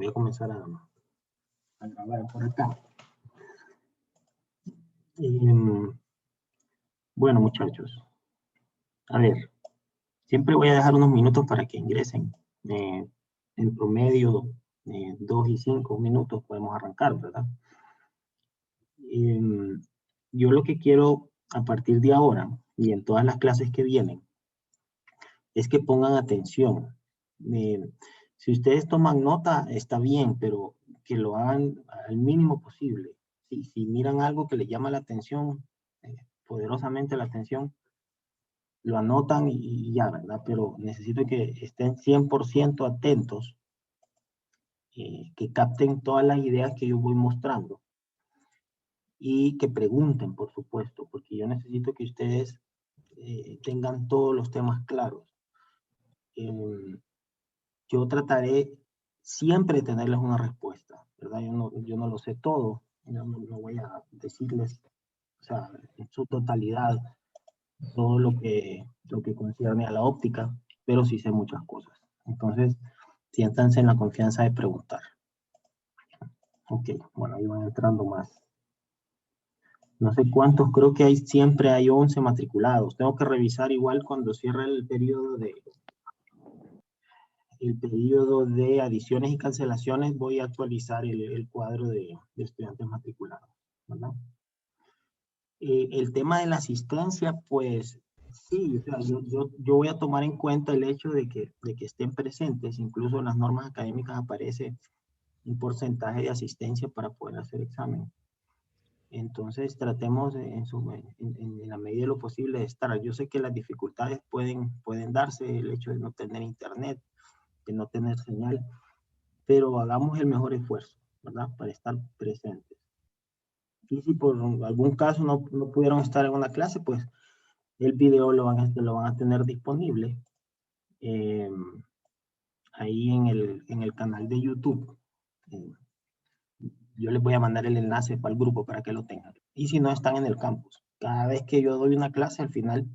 Voy a comenzar a grabar por acá. Bueno, muchachos, a ver, siempre voy a dejar unos minutos para que ingresen. En promedio, 2 y 5 minutos podemos arrancar, ¿verdad? Yo lo que quiero a partir de ahora y en todas las clases que vienen es que pongan atención. Si ustedes toman nota, está bien, pero que lo hagan al mínimo posible. Si miran algo que les llama la atención, poderosamente la atención, lo anotan y ya, ¿verdad? Pero necesito que estén 100% atentos, que capten todas las ideas que yo voy mostrando y que pregunten, por supuesto, porque yo necesito que ustedes tengan todos los temas claros. Yo trataré siempre de tenerles una respuesta, ¿verdad? Yo no lo sé todo, no voy a decirles, o sea, en su totalidad, todo lo que concierne a la óptica, pero sí sé muchas cosas. Entonces, siéntanse en la confianza de preguntar. Ok, bueno, ahí van entrando más. No sé cuántos, creo que siempre hay 11 matriculados. Tengo que revisar igual cuando cierre el periodo de adiciones y cancelaciones. Voy a actualizar el cuadro de estudiantes matriculados, ¿verdad? El tema de la asistencia, pues sí, o sea, yo voy a tomar en cuenta el hecho de que estén presentes. Incluso en las normas académicas aparece un porcentaje de asistencia para poder hacer examen. Entonces tratemos en la medida de lo posible de estar. Yo sé que las dificultades pueden darse, el hecho de no tener internet, de no tener señal, pero hagamos el mejor esfuerzo, ¿verdad? Para estar presentes. Y si por algún caso no pudieron estar en una clase, pues el video lo van a tener disponible ahí en el canal de YouTube. Yo les voy a mandar el enlace para el grupo para que lo tengan. Y si no, están en el campus. Cada vez que yo doy una clase, al final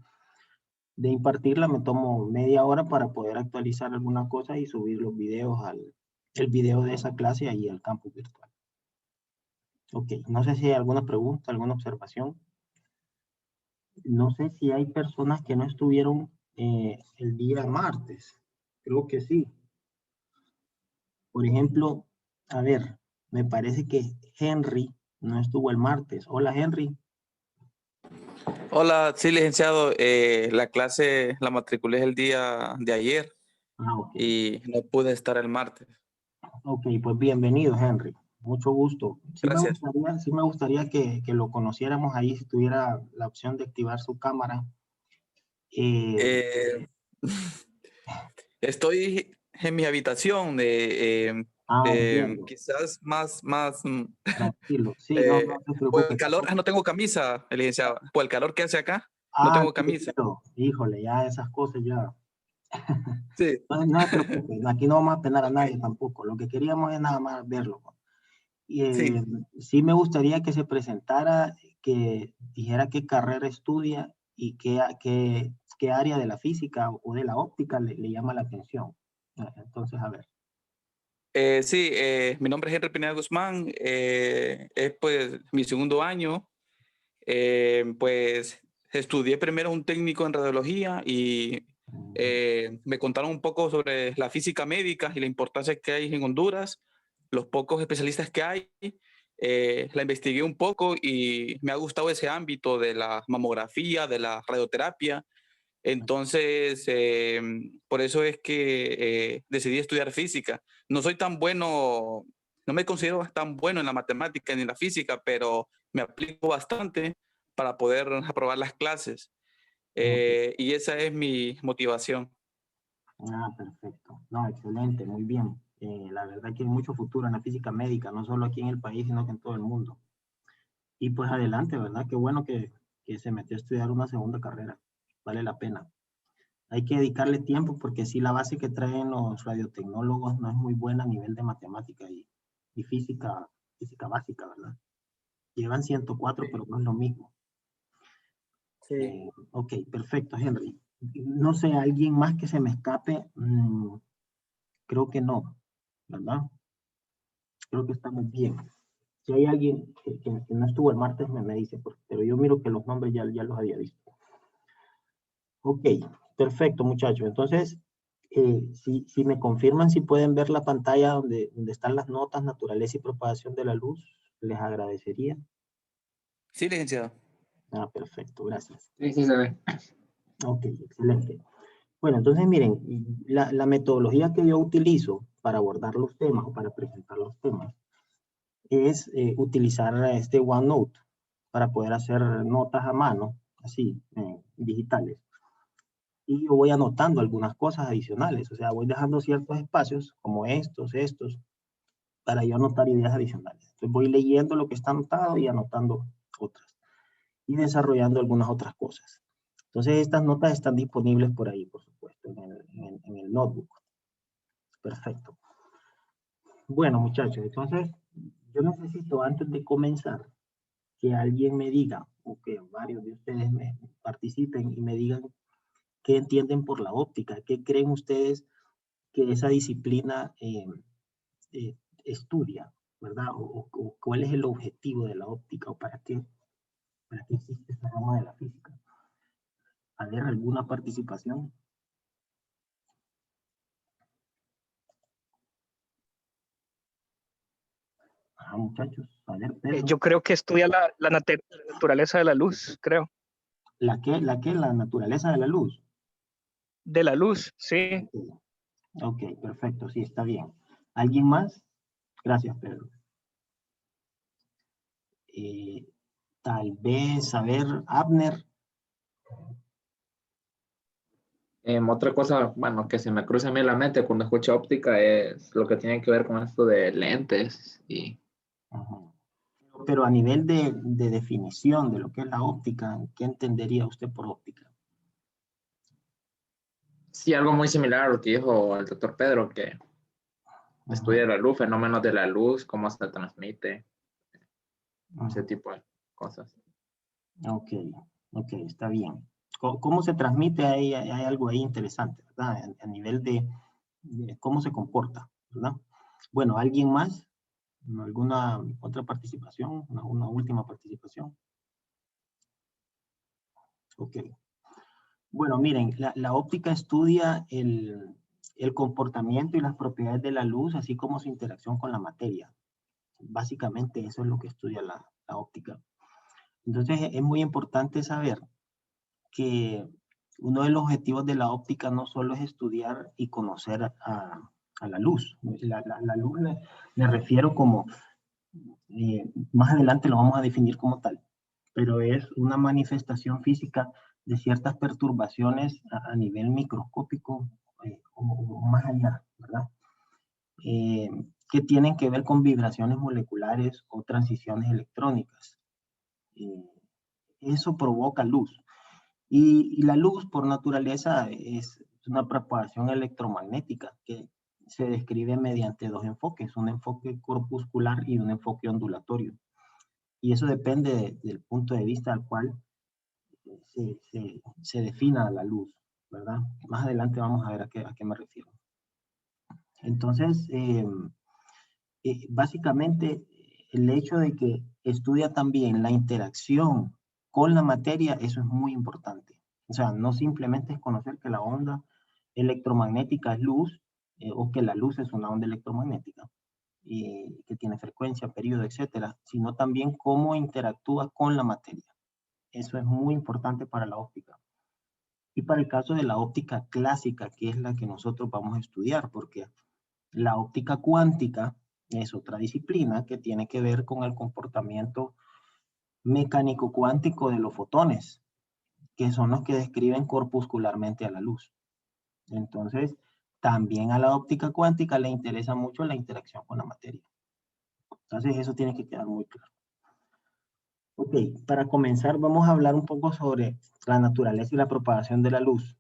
de impartirla, me tomo media hora para poder actualizar alguna cosa y subir los videos el video de esa clase ahí al campus virtual. Ok, no sé si hay alguna pregunta, alguna observación. No sé si hay personas que no estuvieron el día martes. Creo que sí. Por ejemplo, a ver, me parece que Henry no estuvo el martes. Hola, Henry. Hola, sí, licenciado. La clase la matriculé el día de ayer Ok. y no pude estar el martes. Ok, pues bienvenido, Henry. Mucho gusto. Gracias. Sí me gustaría que lo conociéramos ahí, si tuviera la opción de activar su cámara. Eh, Estoy en mi habitación Entiendo. quizás más, Tranquilo. Sí, no se por preocupe. el calor, no tengo camisa, licenciado. Por el calor que hace acá, no tengo Sí, camisa. pero, híjole, ya esas cosas ya. Sí, No se preocupe, aquí no vamos a penar a nadie tampoco. Lo que queríamos es nada más verlo. Y, sí. sí me gustaría que se presentara, que dijera qué carrera estudia y qué área de la física o de la óptica le llama la atención. Entonces, a ver. Sí, mi nombre es Henry Pineda Guzmán. Es pues mi segundo año. Pues estudié primero un técnico en radiología y me contaron un poco sobre la física médica y la importancia que hay en Honduras, los pocos especialistas que hay. La investigué un poco y me ha gustado ese ámbito de la mamografía, de la radioterapia. Entonces, por eso es que decidí estudiar física. No soy tan bueno, no me considero tan bueno en la matemática ni en la física, pero me aplico bastante para poder aprobar las clases. Y esa es mi motivación. Perfecto. No, excelente, muy bien. La verdad que hay mucho futuro en la física médica, no solo aquí en el país, sino que en todo el mundo. Y pues adelante, ¿verdad? Qué bueno que se metió a estudiar una segunda carrera. Vale la pena. Hay que dedicarle tiempo porque sí, la base que traen los radiotecnólogos no es muy buena a nivel de matemática y física básica, ¿verdad? Llevan 104, pero no es lo mismo. Sí. Ok, perfecto, Henry. No sé, ¿alguien más que se me escape? Creo que no, ¿verdad? Creo que estamos bien. Si hay alguien que no estuvo el martes, me dice, pero yo miro que los nombres ya los había visto. Ok, perfecto, muchachos. Entonces, si me confirman si pueden ver la pantalla donde están las notas, naturaleza y propagación de la luz, les agradecería. Sí, licenciado. Ah, perfecto, gracias. Sí, sí se ve. Ok, excelente. Bueno, entonces miren, la metodología que yo utilizo para abordar los temas o para presentar los temas es utilizar este OneNote para poder hacer notas a mano, así, digitales. Y yo voy anotando algunas cosas adicionales, o sea, voy dejando ciertos espacios como estos, para yo anotar ideas adicionales. Entonces voy leyendo lo que está anotado y anotando otras. Y desarrollando algunas otras cosas. Entonces estas notas están disponibles por ahí, por supuesto, en el notebook. Perfecto. Bueno, muchachos, entonces yo necesito antes de comenzar que alguien me diga, o que varios de ustedes me participen y me digan qué entienden por la óptica, qué creen ustedes que esa disciplina estudia, ¿verdad? O cuál es el objetivo de la óptica o para qué existe esta rama de la física. ¿A ver, alguna participación? Ah, muchachos, a ver, Pedro. Yo creo que estudia la naturaleza de la luz, creo. ¿La qué? La naturaleza de la luz. De la luz, sí. Ok, perfecto, sí, está bien. ¿Alguien más? Gracias, Pedro. Tal vez, a ver, Abner. Otra cosa, bueno, que se me cruza a mí en la mente cuando escucho óptica es lo que tiene que ver con esto de lentes y Ajá. Pero a nivel de definición de lo que es la óptica, ¿qué entendería usted por óptica? sí, algo muy similar a lo que dijo el doctor Pedro, que estudia la luz, fenómenos de la luz, cómo se transmite, ese tipo de cosas. Ok, ok, está bien. ¿Cómo se transmite? Hay algo ahí interesante, ¿verdad? A nivel de cómo se comporta, ¿verdad? Bueno, ¿alguien más? ¿Alguna otra participación? ¿Una última participación? Ok. Bueno, miren, la óptica estudia el comportamiento y las propiedades de la luz, así como su interacción con la materia. Básicamente eso es lo que estudia la óptica. Entonces es muy importante saber que uno de los objetivos de la óptica no solo es estudiar y conocer a la luz. La luz me refiero como, más adelante lo vamos a definir como tal, pero es una manifestación física de ciertas perturbaciones a nivel microscópico o más allá, ¿verdad? Que tienen que ver con vibraciones moleculares o transiciones electrónicas. Eh, Eso provoca luz. Y la luz, por naturaleza, es una propagación electromagnética que se describe mediante dos enfoques, un enfoque corpuscular y un enfoque ondulatorio. Y eso depende del punto de vista al cual se defina la luz, ¿verdad? Más adelante vamos a ver a qué me refiero. Entonces, básicamente, el hecho de que estudia también la interacción con la materia, eso es muy importante. O sea, no simplemente es conocer que la onda electromagnética es luz, o que la luz es una onda electromagnética, que tiene frecuencia, periodo, etcétera, sino también cómo interactúa con la materia. Eso es muy importante para la óptica. Y para el caso de la óptica clásica, que es la que nosotros vamos a estudiar, porque la óptica cuántica es otra disciplina que tiene que ver con el comportamiento mecánico cuántico de los fotones, que son los que describen corpuscularmente a la luz. Entonces, también a la óptica cuántica le interesa mucho la interacción con la materia. Entonces, eso tiene que quedar muy claro. Ok, para comenzar vamos a hablar un poco sobre la naturaleza y la propagación de la luz.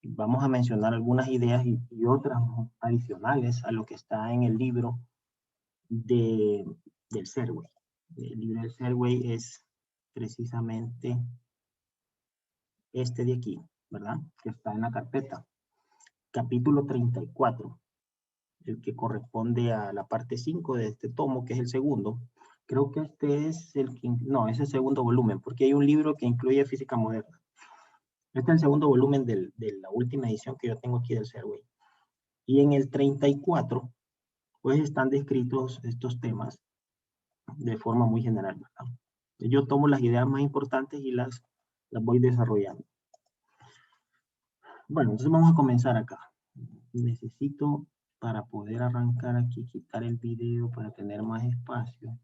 Vamos a mencionar algunas ideas y otras adicionales a lo que está en el libro del Serway. El libro del Serway es precisamente este de aquí, ¿verdad? Que está en la carpeta. Capítulo 34. el que corresponde a la parte 5 de este tomo, que es el segundo. Creo que este es el que, no, es el segundo volumen, porque hay un libro que incluye física moderna. Este es el segundo volumen de la última edición que yo tengo aquí del Serway. Y en el 34, pues están descritos estos temas de forma muy general, ¿verdad? Yo tomo las ideas más importantes y las voy desarrollando. Bueno, entonces vamos a comenzar acá. Necesito, para poder arrancar aquí, quitar el video para tener más espacio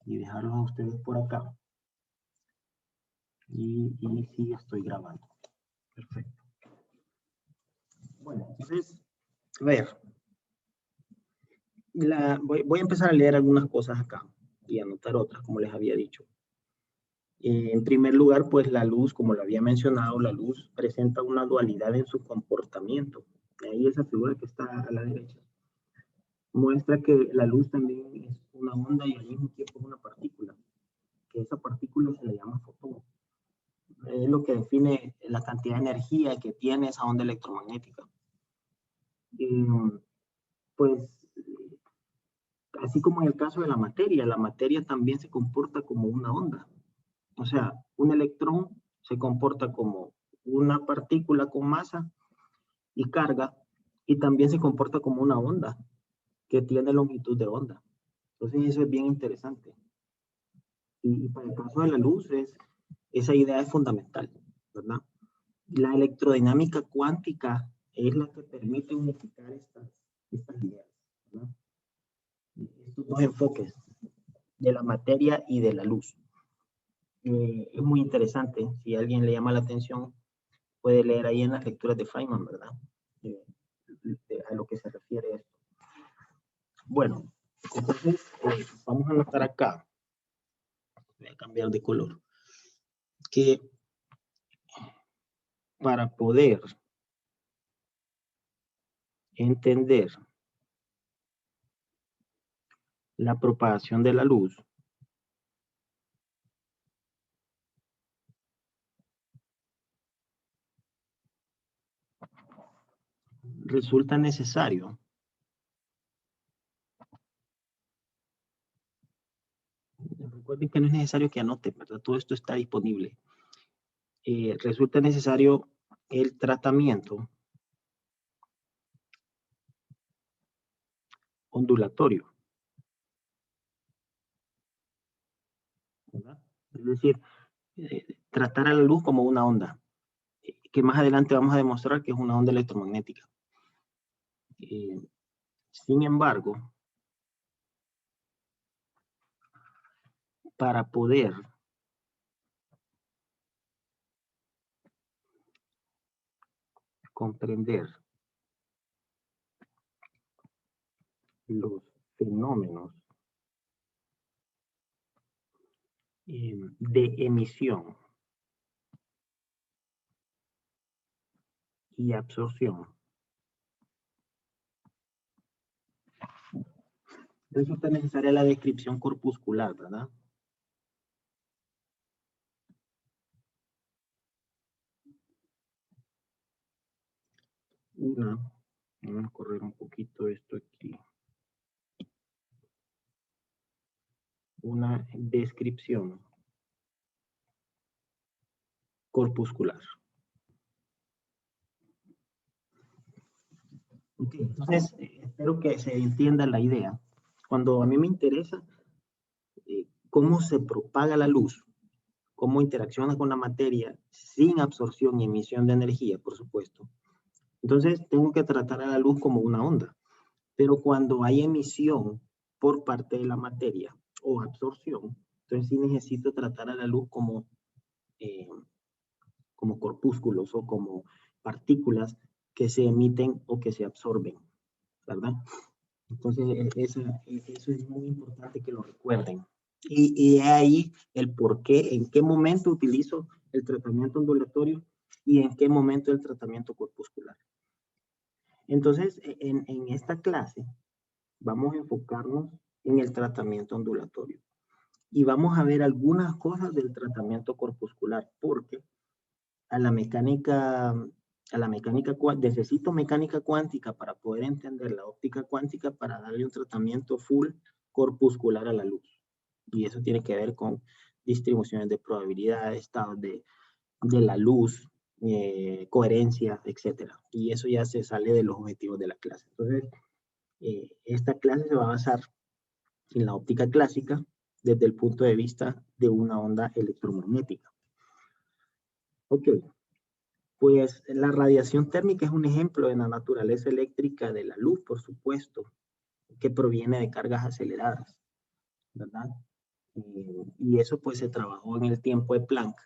y dejarlos a ustedes por acá. Y sí, estoy grabando. Perfecto. Bueno, entonces, a ver. Voy a empezar a leer algunas cosas acá y anotar otras, como les había dicho. En primer lugar, pues la luz, como lo había mencionado, la luz presenta una dualidad en su comportamiento. Ahí esa figura que está a la derecha muestra que la luz también es una onda y al mismo tiempo es una partícula, que esa partícula se le llama fotón. Es lo que define la cantidad de energía que tiene esa onda electromagnética. Pues, así como en el caso de la materia también se comporta como una onda. O sea, un electrón se comporta como una partícula con masa y carga, y también se comporta como una onda que tiene longitud de onda. Entonces eso es bien interesante. Y para el caso de la luz, esa idea es fundamental, ¿verdad? La electrodinámica cuántica es la que permite unificar estas ideas, ¿verdad? Estos dos enfoques de la materia y de la luz. Es muy interesante. Si a alguien le llama la atención, puede leer ahí en las lecturas de Feynman, ¿verdad? A lo que se refiere esto. Bueno, entonces vamos a anotar acá. Voy a cambiar de color. Que para poder entender la propagación de la luz, resulta necesario recuerden que no es necesario que anoten, ¿verdad? Todo esto está disponible. Resulta necesario el tratamiento ondulatorio, ¿verdad? Es decir, tratar a la luz como una onda, que más adelante vamos a demostrar que es una onda electromagnética. Sin embargo, para poder comprender los fenómenos de emisión y absorción, resulta necesaria la descripción corpuscular, ¿verdad? Vamos a correr un poquito esto aquí. Una descripción corpuscular. Ok, entonces espero que se entienda la idea. Cuando a mí me interesa cómo se propaga la luz, cómo interacciona con la materia sin absorción y emisión de energía, por supuesto. Entonces tengo que tratar a la luz como una onda. Pero cuando hay emisión por parte de la materia o absorción, entonces sí necesito tratar a la luz como corpúsculos o como partículas que se emiten o que se absorben, ¿verdad? Entonces eso es muy importante que lo recuerden. Y ahí el por qué, en qué momento utilizo el tratamiento ondulatorio y en qué momento el tratamiento corpuscular. Entonces, en esta clase vamos a enfocarnos en el tratamiento ondulatorio. Y vamos a ver algunas cosas del tratamiento corpuscular, porque a la mecánica a la mecánica cuántica, necesito mecánica cuántica para poder entender la óptica cuántica para darle un tratamiento full corpuscular a la luz. Y eso tiene que ver con distribuciones de probabilidades, estados de la luz, coherencia, etc. Y eso ya se sale de los objetivos de la clase. Entonces, esta clase se va a basar en la óptica clásica desde el punto de vista de una onda electromagnética. Ok, pues la radiación térmica es un ejemplo de la naturaleza eléctrica de la luz, por supuesto, que proviene de cargas aceleradas, ¿verdad? Y eso pues se trabajó en el tiempo de Planck,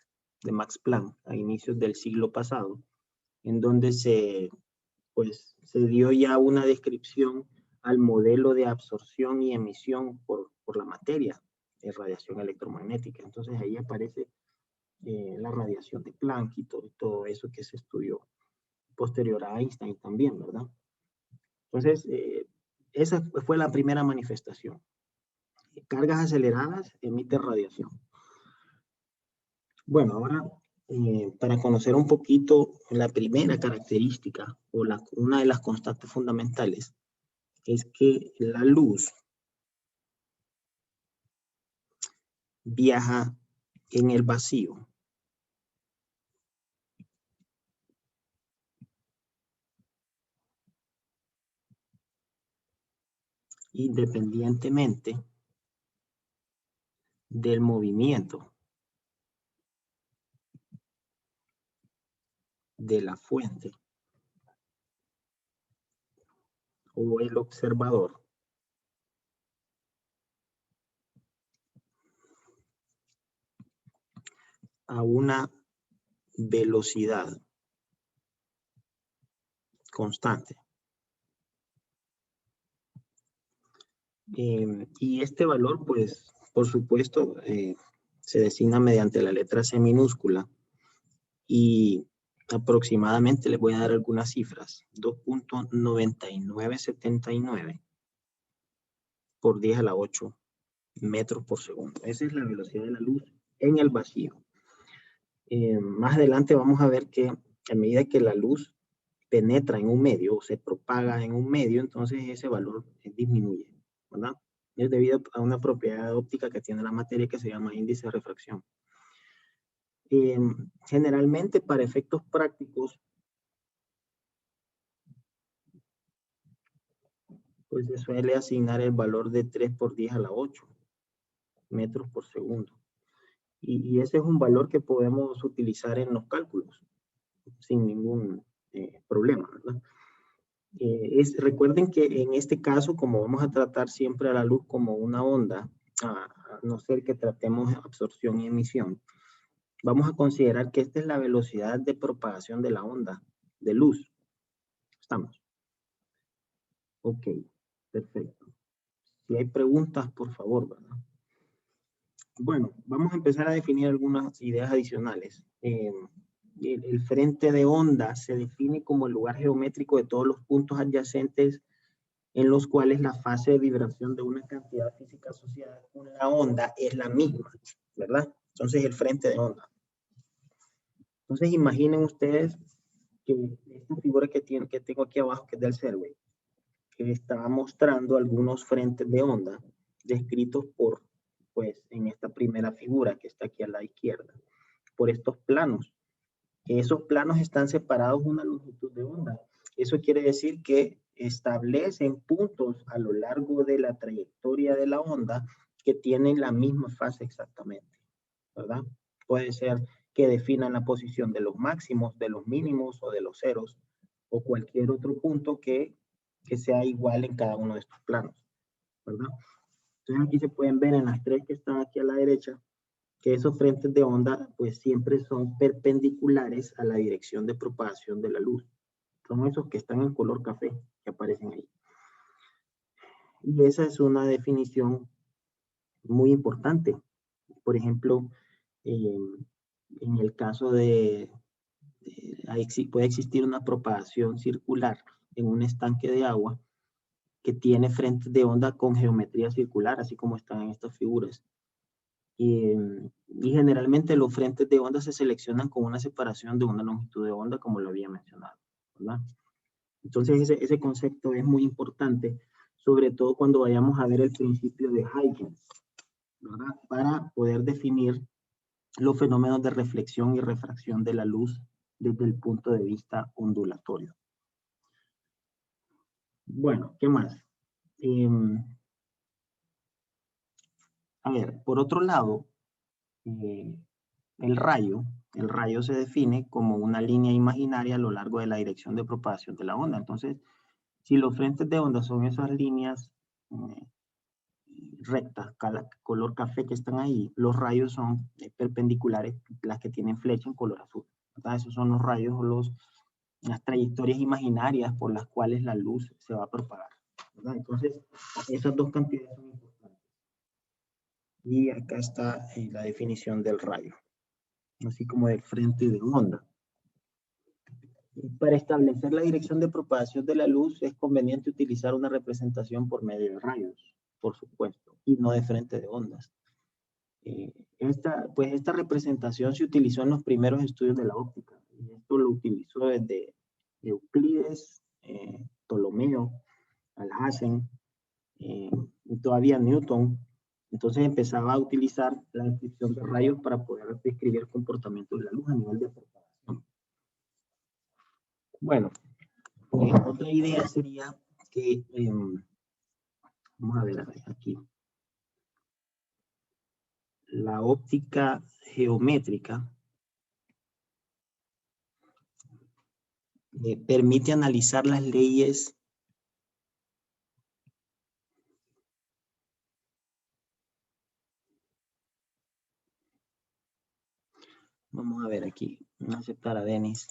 de Max Planck, a inicios del siglo pasado, en donde se dio ya una descripción al modelo de absorción y emisión por la materia de radiación electromagnética. Entonces ahí aparece la radiación de Planck y todo eso que se estudió posterior a Einstein también, ¿verdad? Entonces, esa fue la primera manifestación. Cargas aceleradas emiten radiación. Bueno, ahora para conocer un poquito la primera característica o una de las constantes fundamentales es que la luz viaja en el vacío. Independientemente del movimiento de la fuente o el observador a una velocidad constante. Y este valor, pues, por supuesto, se designa mediante la letra C minúscula y aproximadamente les voy a dar algunas cifras. 2.9979 por 10 a la 8 metros por segundo. Esa es la velocidad de la luz en el vacío. Más adelante vamos a ver que a medida que la luz penetra en un medio o se propaga en un medio, entonces ese valor disminuye, ¿verdad? Es debido a una propiedad óptica que tiene la materia que se llama índice de refracción. Generalmente para efectos prácticos, pues se suele asignar el valor de 3 por 10 a la 8 metros por segundo. Y ese es un valor que podemos utilizar en los cálculos sin ningún problema, ¿verdad? Recuerden que en este caso, como vamos a tratar siempre a la luz como una onda, a no ser que tratemos absorción y emisión, vamos a considerar que esta es la velocidad de propagación de la onda de luz. ¿Estamos? Ok, perfecto. Si hay preguntas, por favor, ¿verdad? Bueno, vamos a empezar a definir algunas ideas adicionales. El frente de onda se define como el lugar geométrico de todos los puntos adyacentes en los cuales la fase de vibración de una cantidad física asociada con la onda es la misma, ¿verdad? Entonces el frente de onda. Entonces imaginen ustedes que esta figura que tengo aquí abajo, que es del Survey, que está mostrando algunos frentes de onda descritos por, pues, en esta primera figura que está aquí a la izquierda, por estos planos. Esos planos están separados una longitud de onda. Eso quiere decir que establecen puntos a lo largo de la trayectoria de la onda que tienen la misma fase exactamente, ¿verdad? Puede ser que definan la posición de los máximos, de los mínimos o de los ceros o cualquier otro punto que sea igual en cada uno de estos planos, ¿verdad? Entonces aquí se pueden ver en las tres que están aquí a la derecha que esos frentes de onda pues siempre son perpendiculares a la dirección de propagación de la luz. Son esos que están en color café que aparecen ahí. Y esa es una definición muy importante. Por ejemplo, en el caso puede existir una propagación circular en un estanque de agua que tiene frentes de onda con geometría circular, así como están en estas figuras. Y generalmente los frentes de onda se seleccionan con una separación de una longitud de onda, como lo había mencionado, ¿verdad? Entonces ese concepto es muy importante, sobre todo cuando vayamos a ver el principio de Huygens, ¿verdad? Para poder definir los fenómenos de reflexión y refracción de la luz desde el punto de vista ondulatorio. Bueno, ¿qué más? A ver, por otro lado, el rayo se define como una línea imaginaria a lo largo de la dirección de propagación de la onda. Entonces, si los frentes de onda son esas líneas rectas, color café que están ahí, los rayos son perpendiculares, las que tienen flecha en color azul, ¿verdad? Esos son los rayos o las trayectorias imaginarias por las cuales la luz se va a propagar, ¿verdad? Entonces, esas dos cantidades son importantes. Y acá está la definición del rayo, así como del frente de onda. Para establecer la dirección de propagación de la luz es conveniente utilizar una representación por medio de rayos, por supuesto, y no de frente de ondas. Esta representación se utilizó en los primeros estudios de la óptica. Y esto lo utilizó desde Euclides, Ptolomeo, Alhazen, y todavía Newton. Entonces empezaba a utilizar la descripción de rayos para poder describir el comportamiento de la luz a nivel de propagación. Bueno, otra idea sería que, vamos a ver aquí, la óptica geométrica permite analizar las leyes vamos a ver aquí, vamos a aceptar a Denis,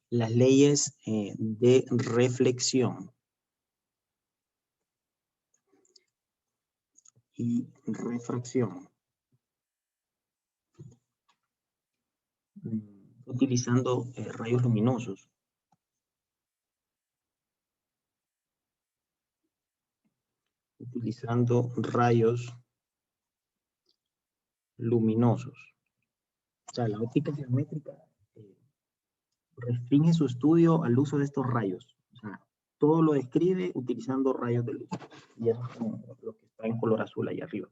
las leyes de reflexión y refracción utilizando rayos luminosos. Utilizando rayos luminosos. O sea, la óptica geométrica restringe su estudio al uso de estos rayos. O sea, todo lo describe utilizando rayos de luz. Y eso es como lo que está en color azul ahí arriba.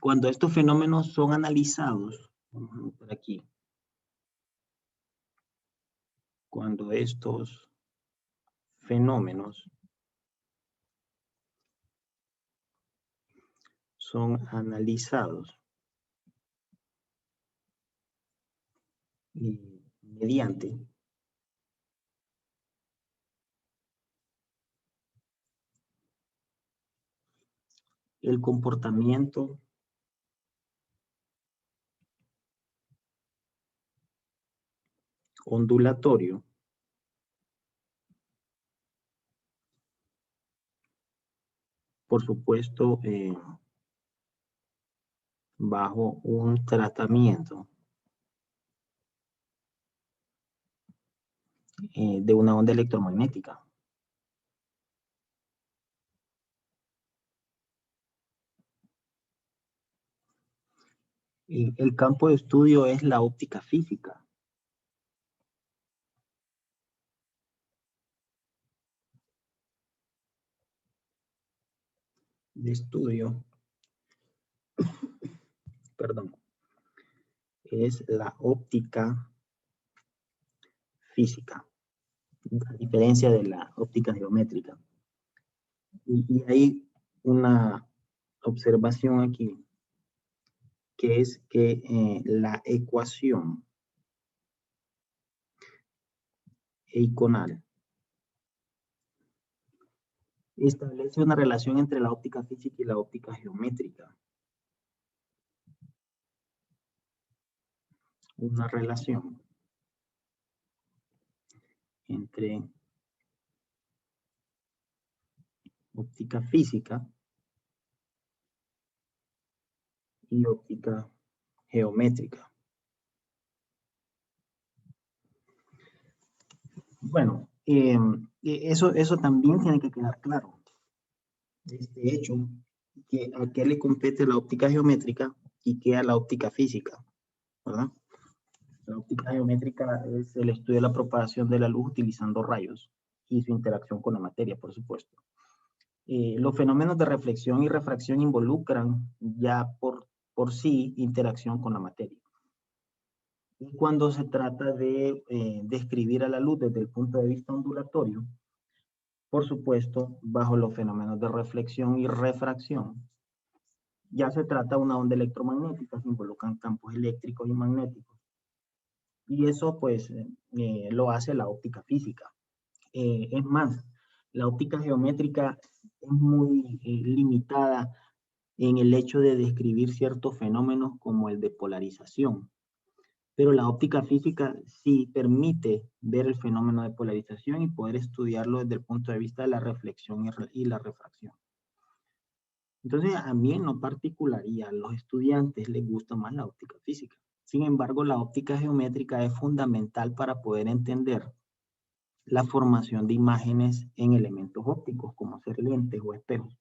Cuando estos fenómenos son analizados, vamos a ver aquí. Cuando estos fenómenos son analizados mediante el comportamiento ondulatorio por supuesto bajo un tratamiento de una onda electromagnética. Y el campo de estudio es la óptica física. De estudio, perdón, es la óptica física, a diferencia de la óptica geométrica. Y hay una observación aquí, que es que la ecuación eiconal establece una relación entre la óptica física y la óptica geométrica. Una relación entre óptica física y óptica geométrica. Bueno, eso también tiene que quedar claro. Este hecho a qué le compete la óptica geométrica y qué a la óptica física, ¿verdad? La óptica geométrica es el estudio de la propagación de la luz utilizando rayos y su interacción con la materia, por supuesto. Los fenómenos de reflexión y refracción involucran ya por sí interacción con la materia. Y cuando se trata de describir a la luz desde el punto de vista ondulatorio, por supuesto, bajo los fenómenos de reflexión y refracción, ya se trata de una onda electromagnética, se involucran campos eléctricos y magnéticos. Y eso, pues, lo hace la óptica física. Es más, la óptica geométrica es muy limitada en el hecho de describir ciertos fenómenos como el de polarización. Pero la óptica física sí permite ver el fenómeno de polarización y poder estudiarlo desde el punto de vista de la reflexión y la refracción. Entonces, a mí en lo particular y a los estudiantes les gusta más la óptica física. Sin embargo, la óptica geométrica es fundamental para poder entender la formación de imágenes en elementos ópticos, como ser lentes o espejos.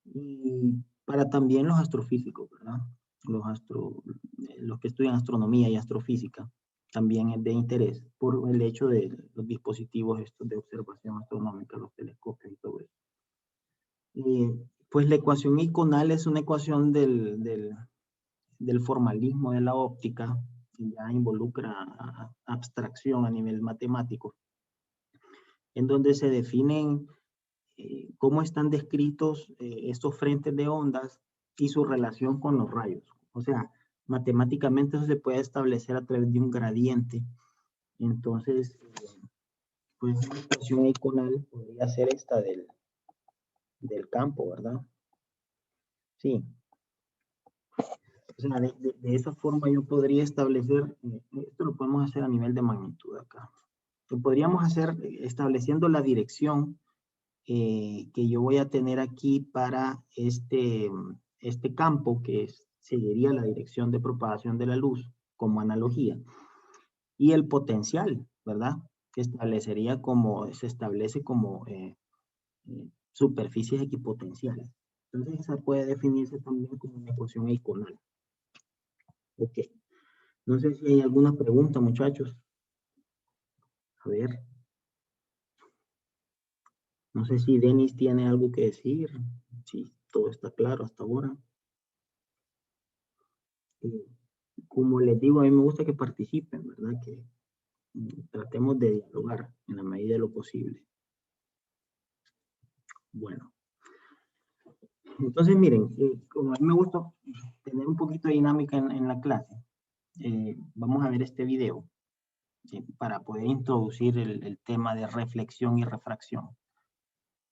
Y para también los astrofísicos, ¿verdad? Los que estudian astronomía y astrofísica también es de interés por el hecho de los dispositivos estos de observación astronómica, los telescopios y todo eso. Pues la ecuación iconal es una ecuación del formalismo de la óptica, que ya involucra abstracción a nivel matemático, en donde se definen cómo están descritos estos frentes de ondas y su relación con los rayos. O sea, matemáticamente eso se puede establecer a través de un gradiente. Entonces, pues una ecuación iconal podría ser esta del campo, ¿verdad? Sí. O sea, de esa forma yo podría establecer, esto lo podemos hacer a nivel de magnitud acá. Lo podríamos hacer estableciendo la dirección que yo voy a tener aquí para este campo, que seguiría la dirección de propagación de la luz como analogía, y el potencial, ¿verdad? Que se establece como superficies equipotenciales. Entonces esa puede definirse también como una ecuación iconal. Ok. No sé si hay alguna pregunta, muchachos. A ver. No sé si Denis tiene algo que decir, si todo está claro hasta ahora. Como les digo, a mí me gusta que participen, ¿verdad? Que tratemos de dialogar en la medida de lo posible. Bueno. Entonces, miren, como a mí me gusta tener un poquito de dinámica en la clase, vamos a ver este video para poder introducir el tema de reflexión y refracción.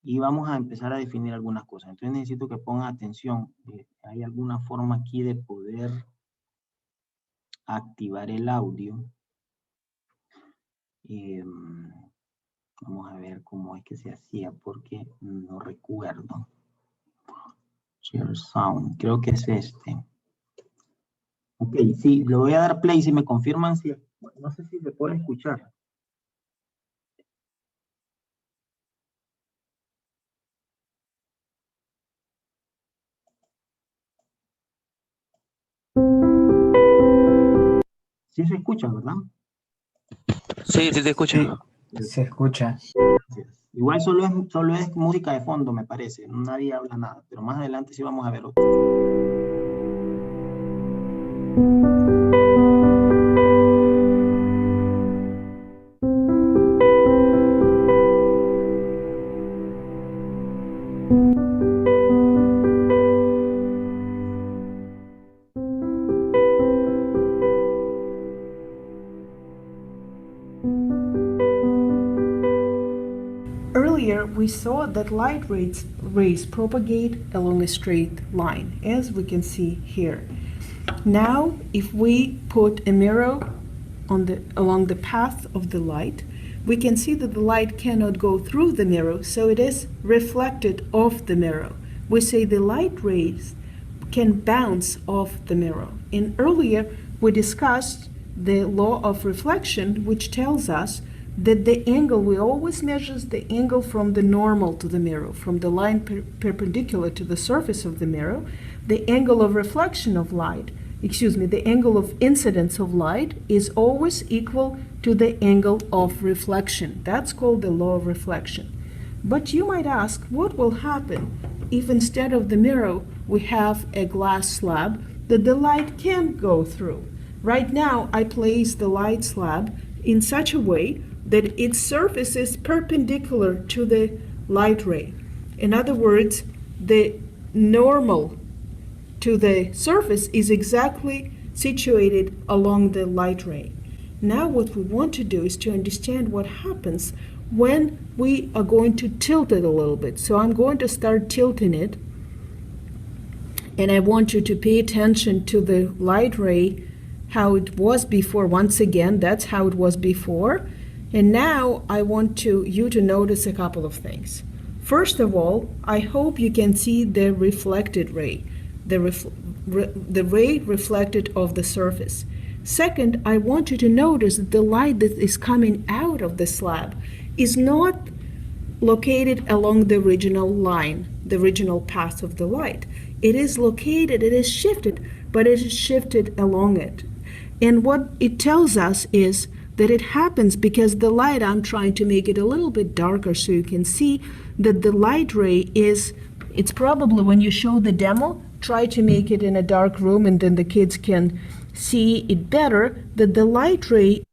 Y vamos a empezar a definir algunas cosas. Entonces necesito que pongan atención. ¿Hay alguna forma aquí de poder activar el audio? Vamos a ver cómo es que se hacía porque no recuerdo. Share sound. Creo que es este. Ok, sí, le voy a dar play si me confirman. Si, no sé si se puede escuchar. Sí se escucha, ¿verdad? Sí, sí te escucho. Sí, se escucha. Gracias. Igual solo es música de fondo, me parece. Nadie habla nada, pero más adelante sí vamos a ver otro. Earlier, we saw that light rays propagate along a straight line, as we can see here. Now, if we put a mirror along the path of the light, we can see that the light cannot go through the mirror, so it is reflected off the mirror. We say the light rays can bounce off the mirror. And earlier, we discussed the law of reflection, which tells us that the angle, we always measure the angle from the normal to the mirror, from the line perpendicular to the surface of the mirror, the angle of reflection of light, the angle of incidence of light is always equal to the angle of reflection. That's called the law of reflection. But you might ask, what will happen if instead of the mirror we have a glass slab that the light can't go through? Right now, I place the light slab in such a way that its surface is perpendicular to the light ray. In other words, the normal to the surface is exactly situated along the light ray. Now what we want to do is to understand what happens when we are going to tilt it a little bit. So I'm going to start tilting it, and I want you to pay attention to the light ray, how it was before. Once again, that's how it was before. And now I want you to notice a couple of things. First of all, I hope you can see the reflected ray, the ray reflected off the surface. Second, I want you to notice that the light that is coming out of the slab is not located along the original line, the original path of the light. It is located, it is shifted, but it is shifted along it. And what it tells us is that it happens because the light, I'm trying to make it a little bit darker so you can see that the light ray is, it's probably when you show the demo, try to make it in a dark room and then the kids can see it better, that the light ray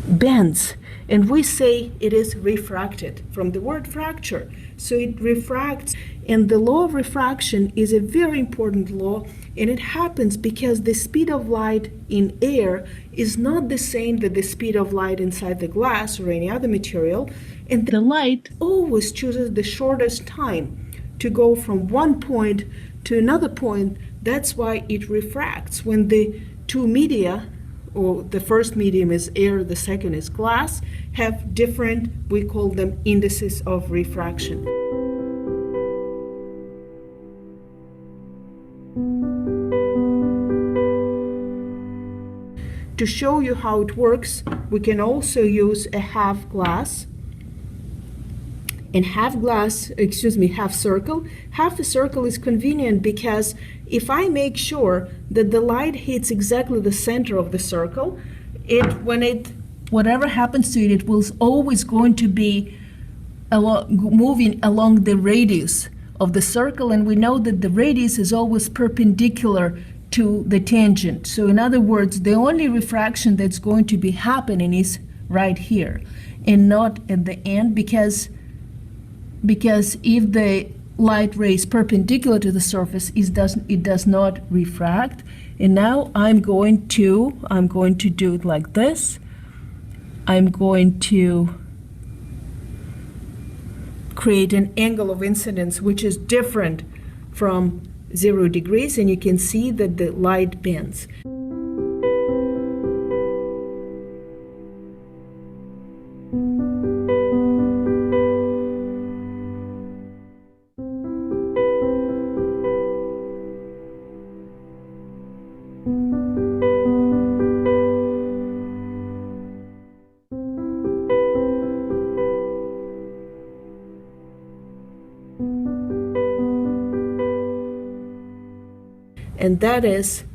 bends. And we say it is refracted from the word fracture. So it refracts, and the law of refraction is a very important law, and it happens because the speed of light in air is not the same as the speed of light inside the glass or any other material, and the light always chooses the shortest time to go from one point to another point. That's why it refracts. When the two media, or the first medium is air, the second is glass, have different, we call them indices of refraction. To show you how it works, we can also use a half glass. And half circle. Half a circle is convenient because if I make sure that the light hits exactly the center of the circle, whatever happens to it, it will always going to be moving along the radius of the circle, and we know that the radius is always perpendicular to the tangent. So in other words, the only refraction that's going to be happening is right here and not at the end, because if the light ray is perpendicular to the surface, it does not refract. And now I'm going to do it like this. I'm going to create an angle of incidence which is different from 0 degrees, and you can see that the light bends. And that is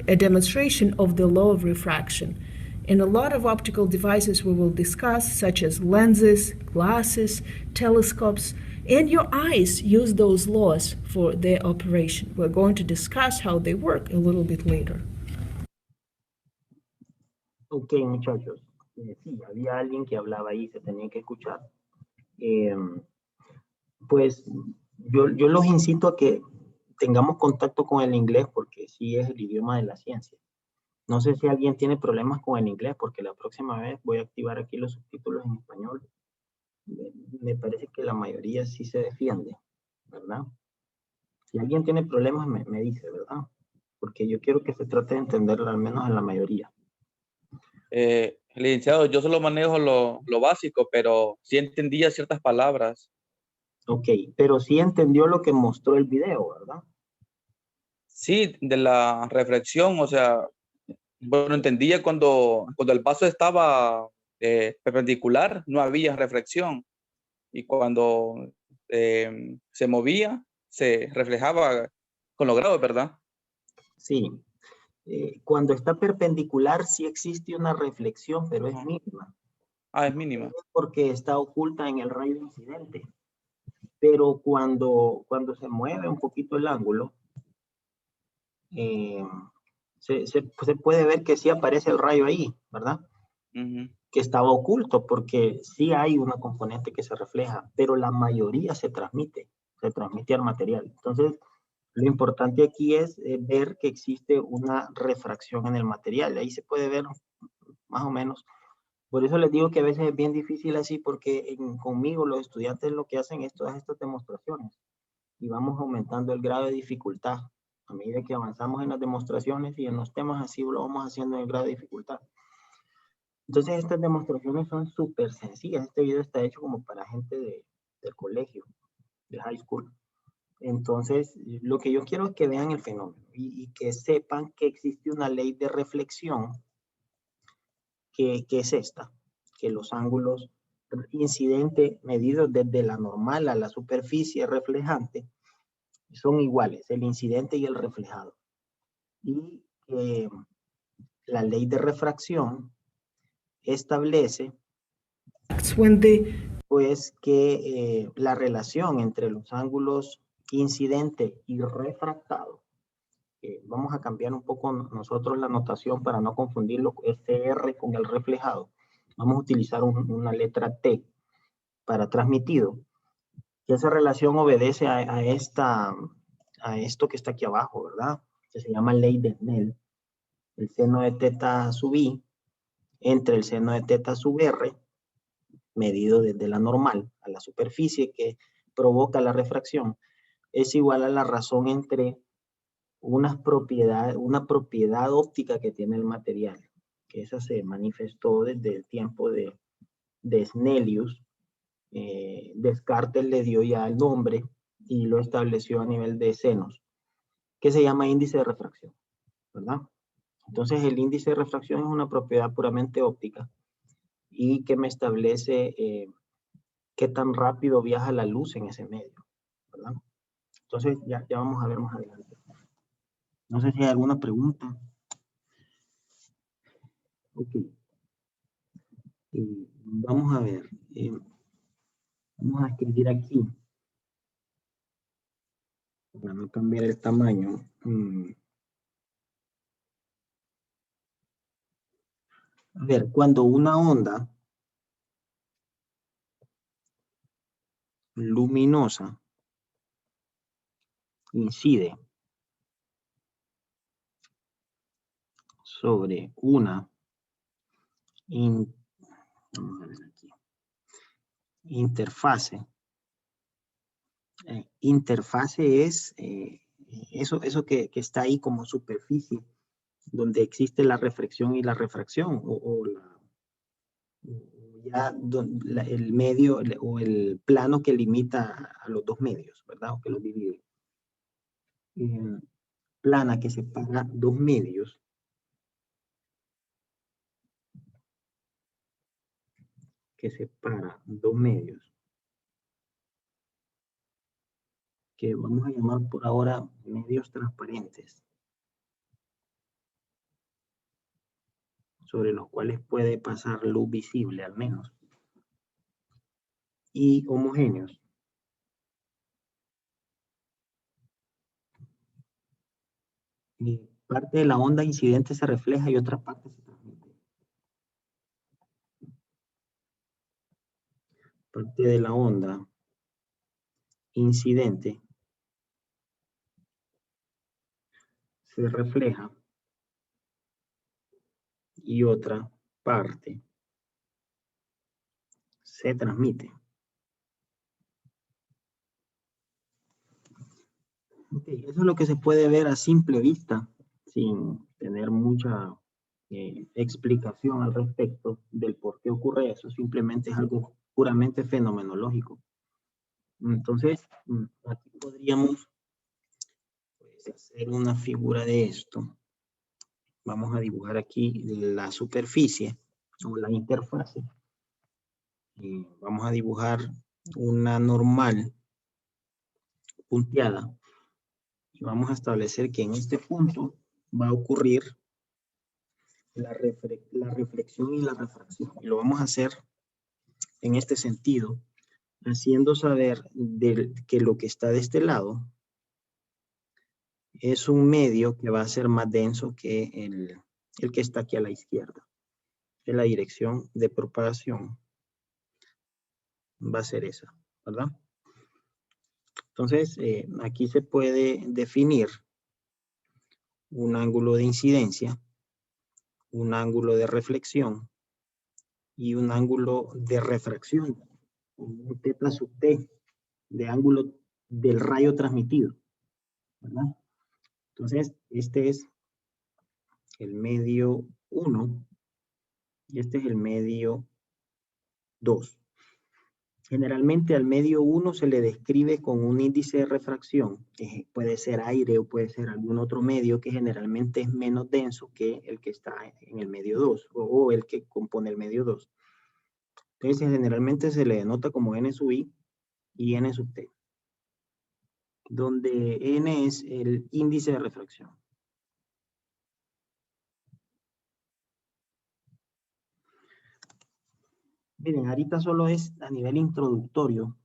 a demonstration of the law of refraction. In a lot of optical devices we will discuss, such as lenses, glasses, telescopes, and your eyes use those laws for their operation. We're going to discuss how they work a little bit later. Ok, muchachos. Sí, había alguien que hablaba ahí, se tenía que escuchar. Pues yo los incito a que tengamos contacto con el inglés, porque sí es el idioma de la ciencia. No sé si alguien tiene problemas con el inglés, porque la próxima vez voy a activar aquí los subtítulos en español. Me parece que la mayoría sí se defiende, ¿verdad? Si alguien tiene problemas, me dice, ¿verdad? Porque yo quiero que se trate de entenderlo al menos en la mayoría. Licenciado, yo solo manejo lo básico, pero sí entendía ciertas palabras. Ok, pero sí entendió lo que mostró el video, ¿verdad? Sí, de la reflexión, o sea, bueno, entendía cuando el vaso estaba perpendicular no había reflexión. Y cuando se movía, se reflejaba con los grados, ¿verdad? Sí. Cuando está perpendicular sí existe una reflexión, pero es mínima. Ah, es mínima. Porque está oculta en el rayo incidente. Pero cuando se mueve un poquito el ángulo, se puede ver que sí aparece el rayo ahí, ¿verdad? Que estaba oculto, porque sí hay una componente que se refleja, pero la mayoría se transmite al material. Entonces, lo importante aquí es ver que existe una refracción en el material. Ahí se puede ver más o menos. Por eso les digo que a veces es bien difícil así, porque conmigo los estudiantes lo que hacen es todas estas demostraciones y vamos aumentando el grado de dificultad a medida que avanzamos en las demostraciones y en los temas, así lo vamos haciendo en el grado de dificultad. Entonces estas demostraciones son súper sencillas. Este video está hecho como para gente del colegio, de high school. Entonces, lo que yo quiero es que vean el fenómeno y que sepan que existe una ley de reflexión que es esta, que los ángulos incidentes medidos desde la normal a la superficie reflejante son iguales, el incidente y el reflejado. Y la ley de refracción establece pues que la relación entre los ángulos incidente y refractado, vamos a cambiar un poco nosotros la notación para no confundirlo FR con el reflejado. Vamos a utilizar una letra T para transmitido. Y esa relación obedece a esto que está aquí abajo, ¿verdad? Que se llama ley de Snell. El seno de teta sub i entre el seno de teta sub r, medido desde la normal a la superficie que provoca la refracción, es igual a la razón entre una propiedad óptica que tiene el material, que esa se manifestó desde el tiempo de Snellius. Descartes le dio ya el nombre y lo estableció a nivel de senos, que se llama índice de refracción, ¿verdad? Entonces el índice de refracción es una propiedad puramente óptica y que me establece qué tan rápido viaja la luz en ese medio, ¿verdad? Entonces ya vamos a ver más adelante. No sé si hay alguna pregunta. Ok. Vamos a ver. Vamos a escribir aquí. Para no cambiar el tamaño. A ver, cuando una onda luminosa incide sobre una vamos a ver aquí, interfase. Interfase es eso que está ahí como superficie, donde existe la reflexión y la refracción, el medio o el plano que limita a los dos medios, ¿verdad? O que los divide. Plana que separa dos medios. Que vamos a llamar por ahora medios transparentes, sobre los cuales puede pasar luz visible al menos, y homogéneos. Y parte de la onda incidente se refleja y otra parte se transmite. Parte de la onda incidente se refleja y otra parte se transmite. Okay, eso es lo que se puede ver a simple vista, sin tener mucha explicación al respecto del por qué ocurre eso. Simplemente es algo puramente fenomenológico. Entonces, aquí podríamos hacer una figura de esto. Vamos a dibujar aquí la superficie o la interfase. Vamos a dibujar una normal punteada y vamos a establecer que en este punto va a ocurrir la reflexión y la refracción. Y lo vamos a hacer en este sentido, haciendo saber que lo que está de este lado es un medio que va a ser más denso que el que está aquí a la izquierda. Que la dirección de propagación va a ser esa, ¿verdad? Entonces, aquí se puede definir un ángulo de incidencia, un ángulo de reflexión y un ángulo de refracción, un teta sub t de ángulo del rayo transmitido, ¿verdad? Entonces, este es el medio 1 y este es el medio 2. Generalmente al medio 1 se le describe con un índice de refracción, puede ser aire o puede ser algún otro medio que generalmente es menos denso que el que está en el medio 2 o el que compone el medio 2. Entonces generalmente se le denota como N sub I y N sub T, donde N es el índice de refracción. Miren, ahorita solo es a nivel introductorio,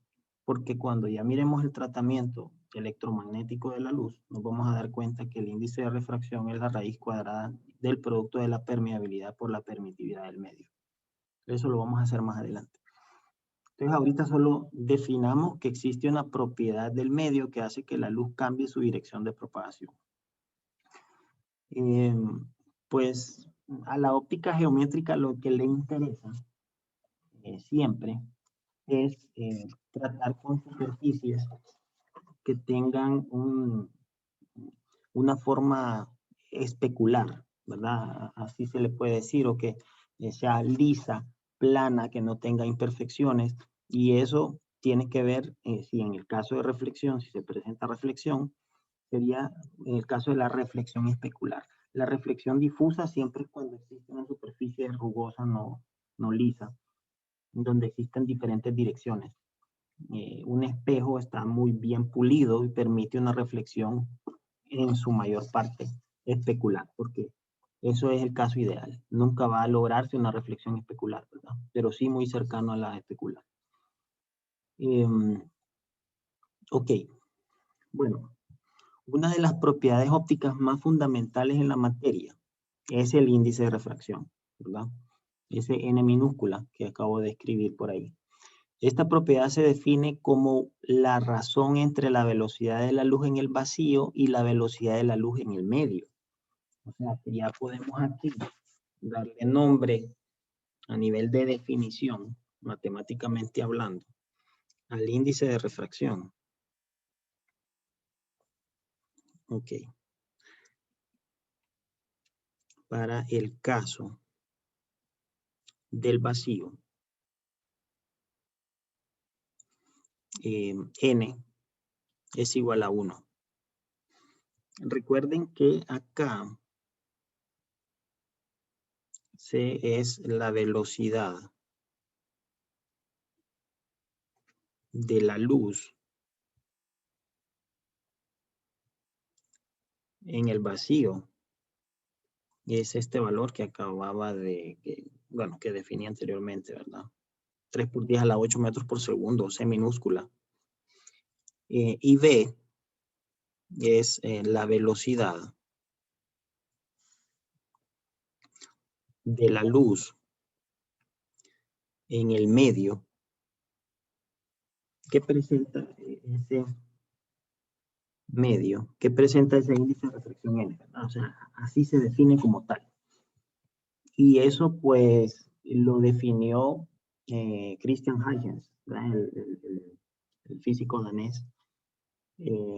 porque cuando ya miremos el tratamiento electromagnético de la luz, nos vamos a dar cuenta que el índice de refracción es la raíz cuadrada del producto de la permeabilidad por la permitividad del medio. Eso lo vamos a hacer más adelante. Entonces ahorita solo definamos que existe una propiedad del medio que hace que la luz cambie su dirección de propagación. Pues a la óptica geométrica lo que le interesa siempre es tratar con superficies que tengan una forma especular, ¿verdad? Así se le puede decir, o que sea lisa, plana, que no tenga imperfecciones, y eso tiene que ver, si en el caso de reflexión, si se presenta reflexión, sería en el caso de la reflexión especular. La reflexión difusa siempre cuando existe una superficie rugosa, no lisa, donde existen diferentes direcciones. Un espejo está muy bien pulido y permite una reflexión en su mayor parte especular, porque eso es el caso ideal. Nunca va a lograrse una reflexión especular, ¿verdad? Pero sí muy cercano a la especular. Ok, bueno, una de las propiedades ópticas más fundamentales en la materia es el índice de refracción, ¿verdad? Ese N minúscula que acabo de escribir por ahí. Esta propiedad se define como la razón entre la velocidad de la luz en el vacío y la velocidad de la luz en el medio. O sea, que ya podemos aquí darle nombre a nivel de definición, matemáticamente hablando, al índice de refracción. Ok. Para el caso del vacío, N es igual a 1. Recuerden que acá C es la velocidad de la luz en el vacío. Es este valor que acababa de, que definí anteriormente, ¿verdad? 3 por 10 a la 8 metros por segundo, C minúscula. Y V es la velocidad de la luz en el medio que presenta ese medio, que presenta ese índice de refracción N, ¿verdad? O sea, así se define como tal. Y eso pues lo definió Christian Huygens, el físico danés,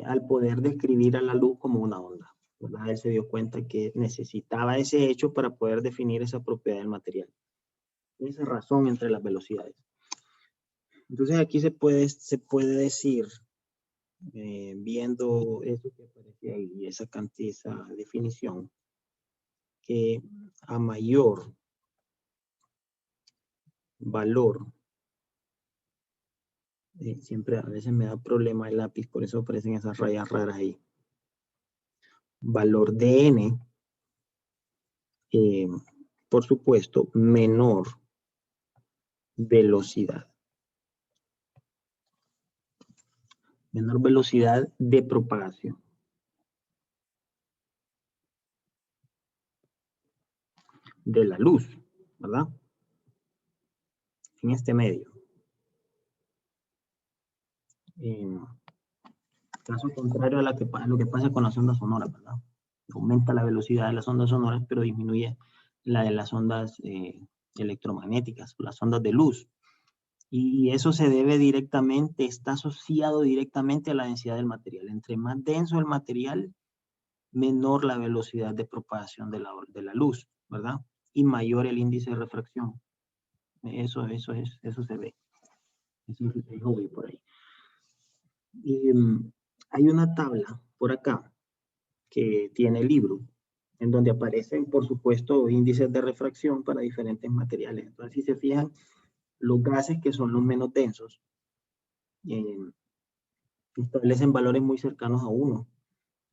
al poder describir a la luz como una onda, ¿verdad? Él se dio cuenta que necesitaba ese hecho para poder definir esa propiedad del material. Esa razón entre las velocidades. Entonces aquí se puede decir, viendo eso que aparece ahí, esa definición, que a mayor valor. Siempre a veces me da problema el lápiz, por eso aparecen esas rayas raras ahí. Valor de n, por supuesto, menor velocidad. Menor velocidad de propagación. De la luz, ¿verdad? En este medio. Caso contrario a lo que pasa con las ondas sonoras, ¿verdad? Aumenta la velocidad de las ondas sonoras, pero disminuye la de las ondas electromagnéticas, las ondas de luz. Y eso se debe directamente, está asociado directamente a la densidad del material. Entre más denso el material, menor la velocidad de propagación de la luz, ¿verdad? Y mayor el índice de refracción. Eso se ve. Eso es obvio por ahí. Y, hay una tabla por acá que tiene el libro, en donde aparecen, por supuesto, índices de refracción para diferentes materiales. Entonces, si se fijan, los gases que son los menos densos establecen valores muy cercanos a 1.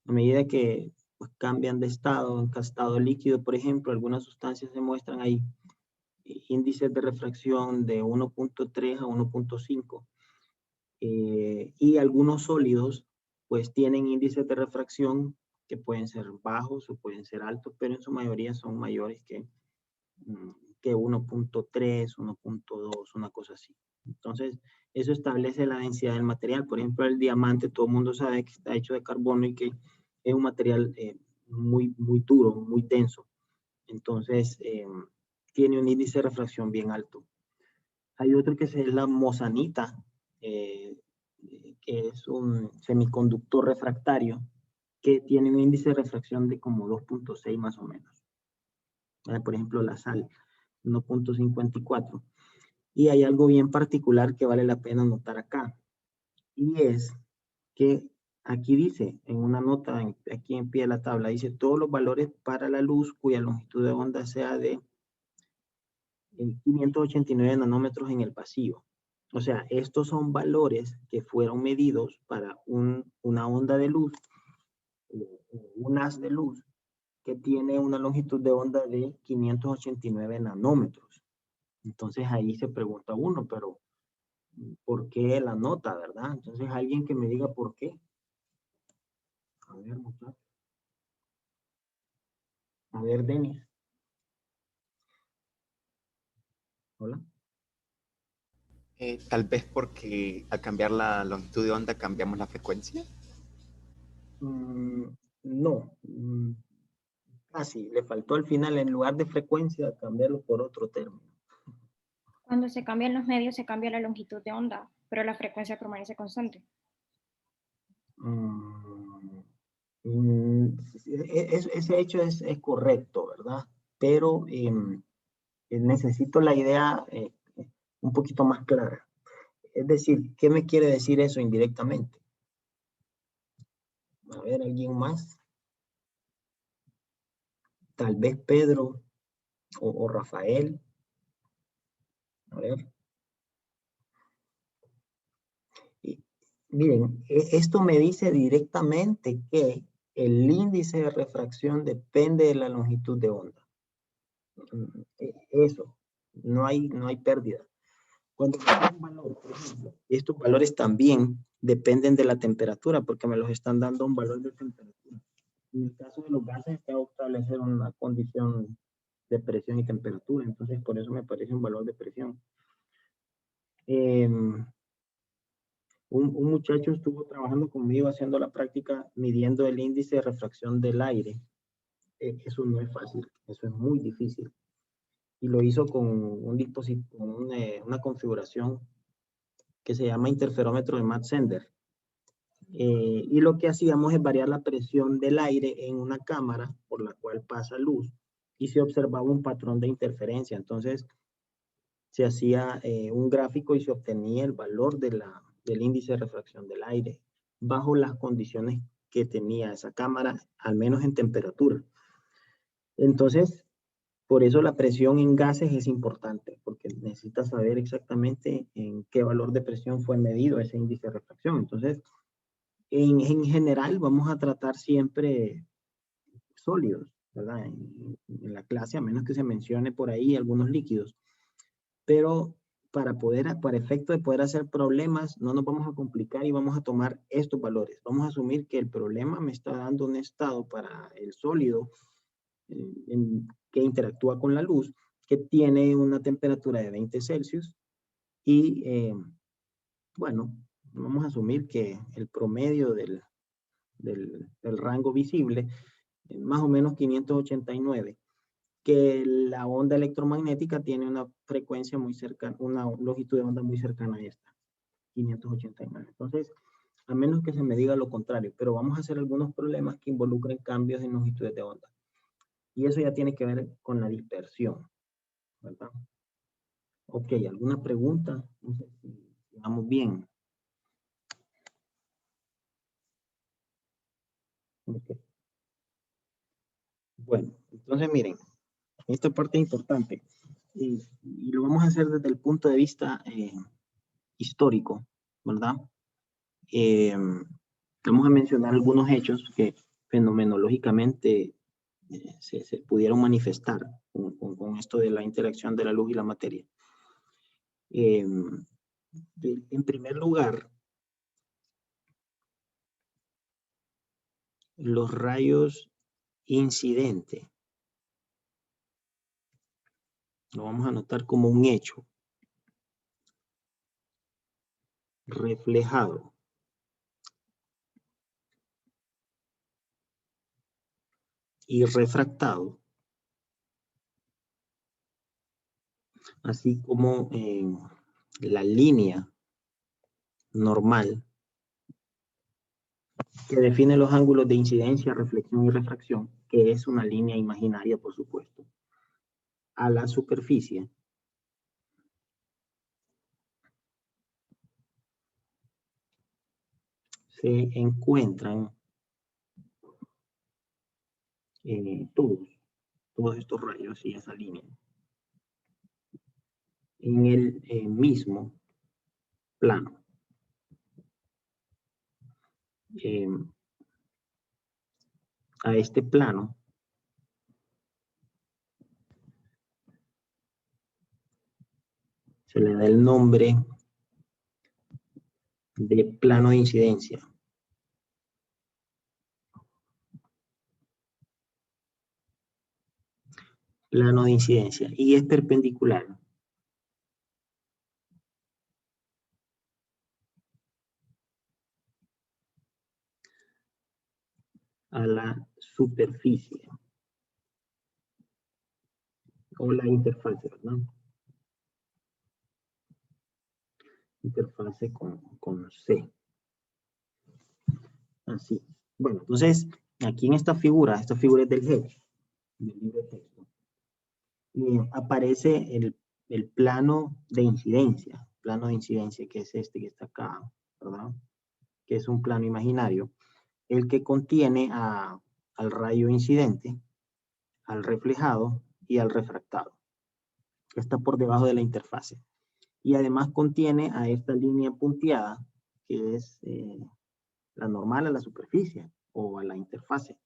A medida que pues, cambian de estado, en estado líquido, por ejemplo, algunas sustancias se muestran ahí índices de refracción de 1.3 a 1.5. Y algunos sólidos pues tienen índices de refracción que pueden ser bajos o pueden ser altos, pero en su mayoría son mayores que 1.3, 1.2, una cosa así. Entonces, eso establece la densidad del material. Por ejemplo, el diamante, todo el mundo sabe que está hecho de carbono y que es un material muy, muy duro, muy denso. Entonces, tiene un índice de refracción bien alto. Hay otro que es la mosanita, que es un semiconductor refractario que tiene un índice de refracción de como 2.6 más o menos. Por ejemplo, la sal, 1.54. Y hay algo bien particular que vale la pena notar acá. Y es que aquí dice, en una nota, aquí en pie de la tabla, dice todos los valores para la luz cuya longitud de onda sea de 589 nanómetros en el vacío. O sea, estos son valores que fueron medidos para una onda de luz, un haz de luz, que tiene una longitud de onda de 589 nanómetros. Entonces ahí se pregunta uno, pero ¿por qué la nota, verdad? Entonces alguien que me diga por qué. A ver, muchachos. A ver, Denis. Hola. Tal vez porque al cambiar la longitud de onda cambiamos la frecuencia. No. Casi. Le faltó al final, en lugar de frecuencia, cambiarlo por otro término. Cuando se cambian los medios, se cambia la longitud de onda, pero la frecuencia permanece constante. Ese hecho es correcto, ¿verdad? Pero necesito la idea un poquito más clara. Es decir, ¿qué me quiere decir eso indirectamente? A ver, ¿alguien más? Tal vez Pedro o Rafael. A ver. Miren, esto me dice directamente que el índice de refracción depende de la longitud de onda. Eso, no hay pérdida. Cuando me dan un valor, por ejemplo, estos valores también dependen de la temperatura, porque me los están dando un valor de temperatura. En el caso de los gases, tengo que establecer una condición de presión y temperatura, entonces por eso me parece un valor de presión. Un muchacho estuvo trabajando conmigo haciendo la práctica midiendo el índice de refracción del aire. Eso no es fácil, eso es muy difícil. Y lo hizo con un dispositivo, una configuración que se llama interferómetro de Matt-Sender. Y lo que hacíamos es variar la presión del aire en una cámara por la cual pasa luz y se observaba un patrón de interferencia. Entonces, se hacía un gráfico y se obtenía el valor del índice de refracción del aire bajo las condiciones que tenía esa cámara, al menos en temperatura. Entonces, Por eso la presión en gases es importante, porque necesitas saber exactamente en qué valor de presión fue medido ese índice de refracción. Entonces, en general vamos a tratar siempre sólidos, ¿verdad? En la clase, a menos que se mencione por ahí algunos líquidos. Pero para efecto de poder hacer problemas, no nos vamos a complicar y vamos a tomar estos valores. Vamos a asumir que el problema me está dando un estado para el sólido que interactúa con la luz, que tiene una temperatura de 20 Celsius y, bueno, vamos a asumir que el promedio del rango visible es más o menos 589, que la onda electromagnética tiene una frecuencia muy cercana, una longitud de onda muy cercana a esta, 589. Entonces, a menos que se me diga lo contrario, pero vamos a hacer algunos problemas que involucren cambios en longitudes de onda. Y eso ya tiene que ver con la dispersión, ¿verdad? Ok, ¿alguna pregunta? No sé si vamos bien. Okay. Bueno, entonces miren, esta parte es importante y lo vamos a hacer desde el punto de vista histórico, ¿verdad? Vamos a mencionar algunos hechos que fenomenológicamente se pudieron manifestar con esto de la interacción de la luz y la materia. En primer lugar, los rayos incidentes. Lo vamos a anotar como un hecho. Reflejado. Y refractado. Así como la línea normal que define los ángulos de incidencia, reflexión y refracción, que es una línea imaginaria, por supuesto, a la superficie. Se encuentran todos estos rayos y esa línea en el mismo plano. A este plano se le da el nombre de plano de incidencia. Plano de incidencia y es perpendicular a la superficie o la interfase, ¿verdad? Interfase con C. Así. Bueno, entonces, aquí en esta figura es del Hedge, del libro de texto, aparece el plano de incidencia. Plano de incidencia, que es este que está acá, ¿verdad? Que es un plano imaginario, el que contiene al rayo incidente, al reflejado y al refractado, que está por debajo de la interfase. Y además contiene a esta línea punteada, que es la normal a la superficie o a la interfase.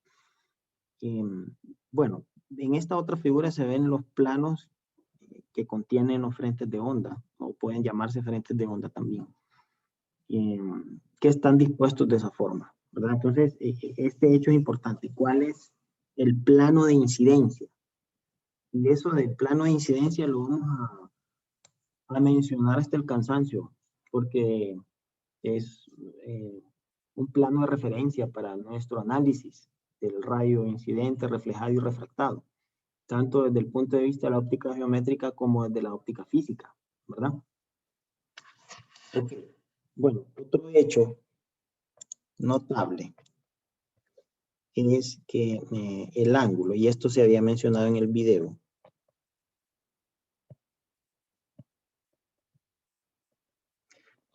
Bueno, en esta otra figura se ven los planos que contienen los frentes de onda, o pueden llamarse frentes de onda también, que están dispuestos de esa forma, ¿verdad? Entonces, este hecho es importante. ¿Cuál es el plano de incidencia? Y eso del plano de incidencia lo vamos a mencionar hasta el cansancio, porque es un plano de referencia para nuestro análisis del rayo incidente, reflejado y refractado, tanto desde el punto de vista de la óptica geométrica como desde la óptica física, ¿verdad? Okay. Bueno, otro hecho notable es que el ángulo, y esto se había mencionado en el video,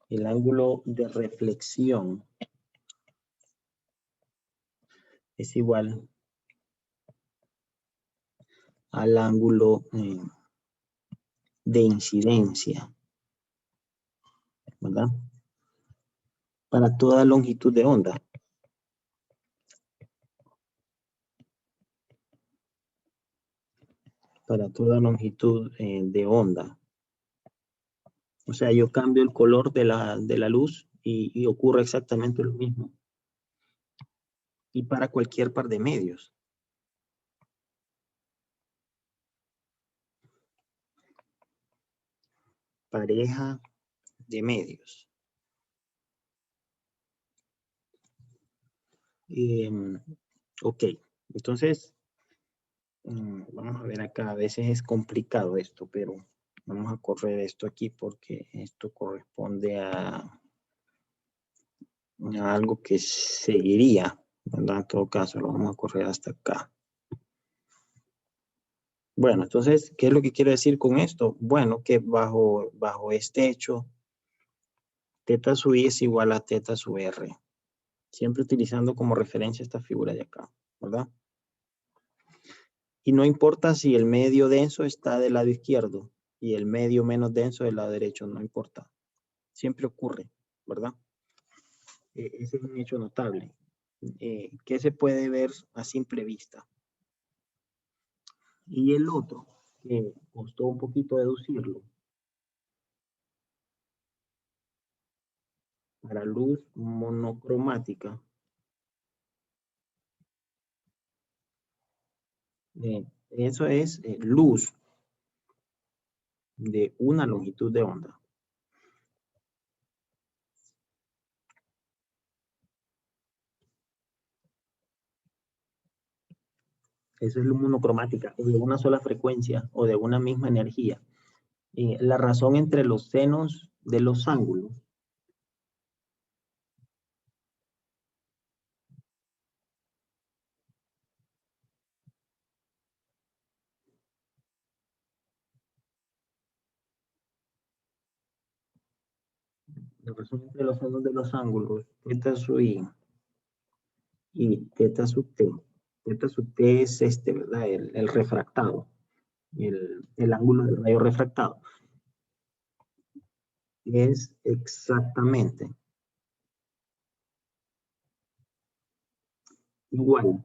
el ángulo de reflexión es igual al ángulo de incidencia, ¿verdad? Para toda longitud de onda. Para toda longitud de onda. O sea, yo cambio el color de la luz y ocurre exactamente lo mismo. Y para cualquier par de medios. Pareja de medios. Ok, entonces, vamos a ver acá, a veces es complicado esto, pero vamos a correr esto aquí porque esto corresponde a algo que seguiría, ¿verdad? En todo caso, lo vamos a correr hasta acá. Bueno, entonces, ¿qué es lo que quiero decir con esto? Bueno, que bajo este hecho, teta sub i es igual a teta sub r. Siempre utilizando como referencia esta figura de acá, ¿verdad? Y no importa si el medio denso está del lado izquierdo y el medio menos denso del lado derecho, no importa. Siempre ocurre, ¿verdad? Ese es un hecho notable. Que se puede ver a simple vista. Y el otro, que costó un poquito deducirlo, para luz monocromática, eso es luz de una longitud de onda. Eso es luz monocromática, o de una sola frecuencia, o de una misma energía. La razón entre los senos de los ángulos teta sub i y teta sub t. Teta sub t es ¿verdad? El refractado, el ángulo del rayo refractado. Es exactamente igual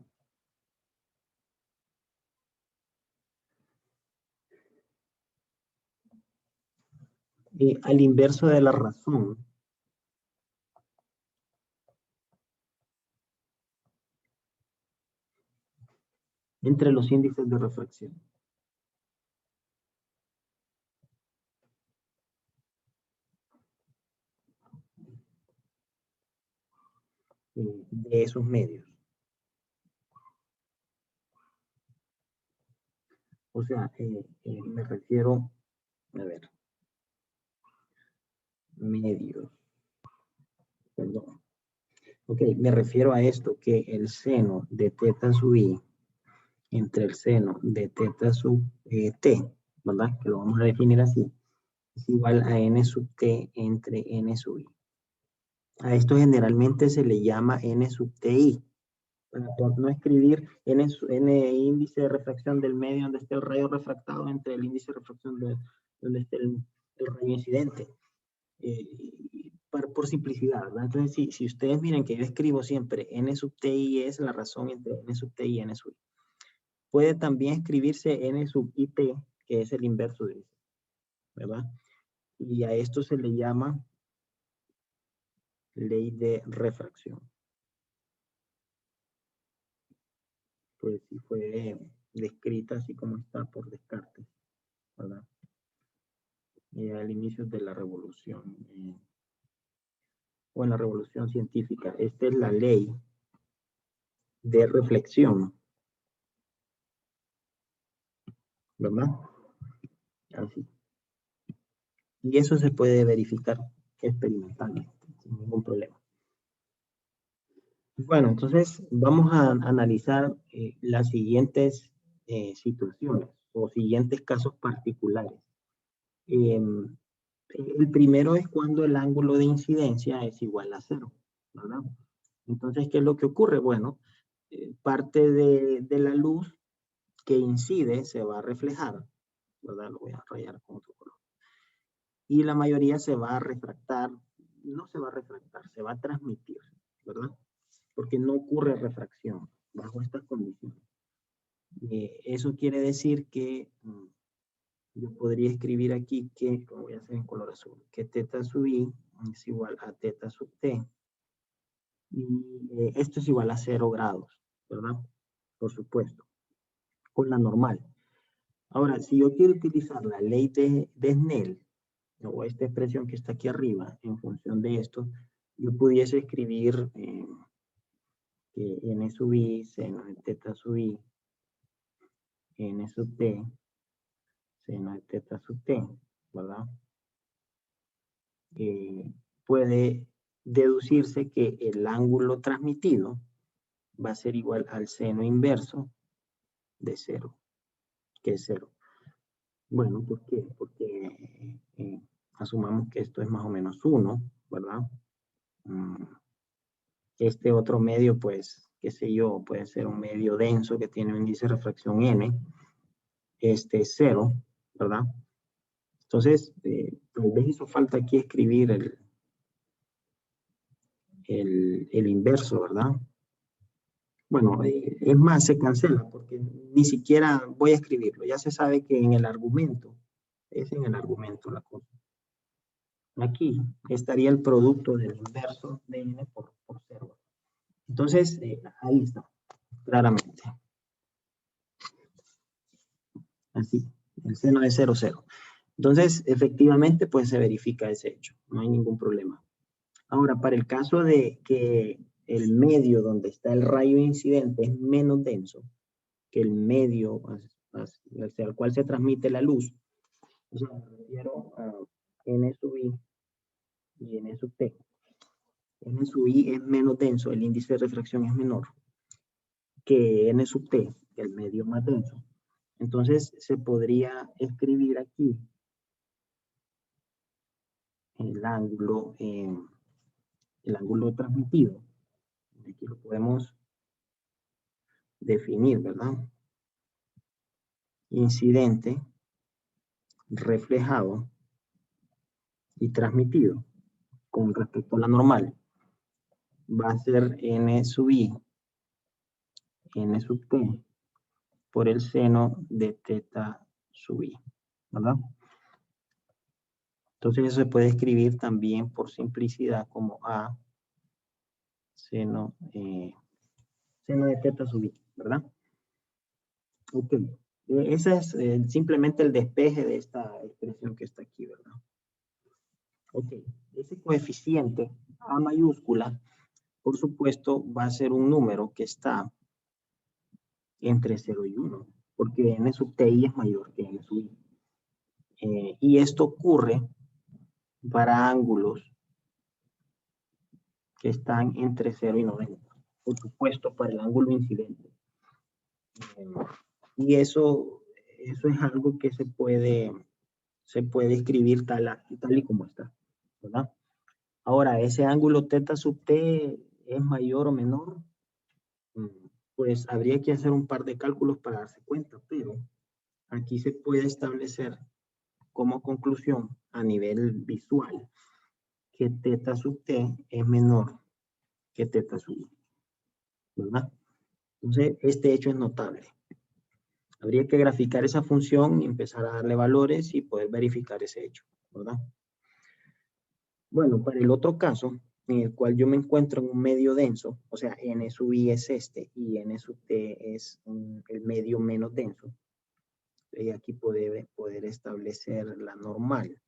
al inverso de la razón entre los índices de refracción. De esos medios. O sea, me refiero, a ver, medios, perdón. Ok, me refiero a esto, que el seno de teta sub i entre el seno de teta sub t, ¿verdad? Que lo vamos a definir así, es igual a n sub t entre n sub i. A esto generalmente se le llama n sub ti. Para no escribir n índice de refracción del medio donde esté el rayo refractado entre el índice de refracción de donde esté el rayo incidente. Por simplicidad, ¿verdad? Entonces, si ustedes miran que yo escribo siempre n sub ti es la razón entre n sub ti y n sub i. Puede también escribirse n sub ip, que es el inverso de eso, ¿verdad? Y a esto se le llama ley de refracción. Pues sí fue descrita así como está por Descartes, ¿verdad? Al inicio de la revolución, o en la revolución científica. Esta es la ley de reflexión, ¿verdad? Así. Y eso se puede verificar experimentalmente, sin ningún problema. Bueno, entonces vamos a analizar las siguientes situaciones o siguientes casos particulares. El primero es cuando el ángulo de incidencia es igual a 0, ¿verdad? Entonces, ¿qué es lo que ocurre? Bueno, parte de la luz que incide se va a reflejar, ¿verdad? Lo voy a rayar con otro color. Y la mayoría se va a refractar, no se va a refractar, se va a transmitir, ¿verdad? Porque no ocurre refracción bajo estas condiciones. Eso quiere decir que yo podría escribir aquí que, lo voy a hacer en color azul, que teta sub i es igual a teta sub t. Y esto es igual a 0 grados, ¿verdad? Por supuesto, con la normal. Ahora, si yo quiero utilizar la ley de Snell, o esta expresión que está aquí arriba, en función de esto, yo pudiese escribir que n sub i seno de teta sub i, n sub t, seno de teta sub t, ¿verdad? Puede deducirse que el ángulo transmitido va a ser igual al seno inverso de 0, que es 0. Bueno, ¿por qué? Porque asumamos que esto es más o menos 1, ¿verdad? Este otro medio, pues, qué sé yo, puede ser un medio denso que tiene un índice de refracción n. Este es 0, ¿verdad? Entonces, tal vez hizo falta aquí escribir el inverso, ¿verdad? Bueno, es más, se cancela porque ni siquiera voy a escribirlo. Ya se sabe que en el argumento, es en el argumento la cosa. Aquí estaría el producto del inverso de n por 0. Entonces, ahí está, claramente. Así, el seno de 0, 0. Entonces, efectivamente, pues se verifica ese hecho. No hay ningún problema. Ahora, para el caso de que el medio donde está el rayo incidente es menos denso que el medio hacia el cual se transmite la luz, o sea, me refiero a n sub i y n sub t. N sub i es menos denso, el índice de refracción es menor que n sub t, el medio más denso. Entonces, se podría escribir aquí el ángulo transmitido. Aquí lo podemos definir, ¿verdad? Incidente, reflejado y transmitido con respecto a la normal. Va a ser n sub i, n sub t, por el seno de teta sub i, ¿verdad? Entonces eso se puede escribir también por simplicidad como a seno de teta sub i, ¿verdad? Ok. Ese es simplemente el despeje de esta expresión que está aquí, ¿verdad? Ok. Ese coeficiente A mayúscula, por supuesto, va a ser un número que está entre 0 y 1, porque n sub ti es mayor que n sub i. Y esto ocurre para ángulos que están entre 0 y 90. Por supuesto, para el ángulo incidente. Y eso es algo que se puede escribir tal y como está, ¿verdad? Ahora, ese ángulo teta sub t es mayor o menor, pues habría que hacer un par de cálculos para darse cuenta, pero aquí se puede establecer como conclusión a nivel visual que teta sub t es menor que teta sub i, ¿verdad? Entonces, este hecho es notable. Habría que graficar esa función y empezar a darle valores y poder verificar ese hecho, ¿verdad? Bueno, para el otro caso, en el cual yo me encuentro en un medio denso, o sea, n sub i es este y n sub t es el medio menos denso, y aquí poder establecer la normal.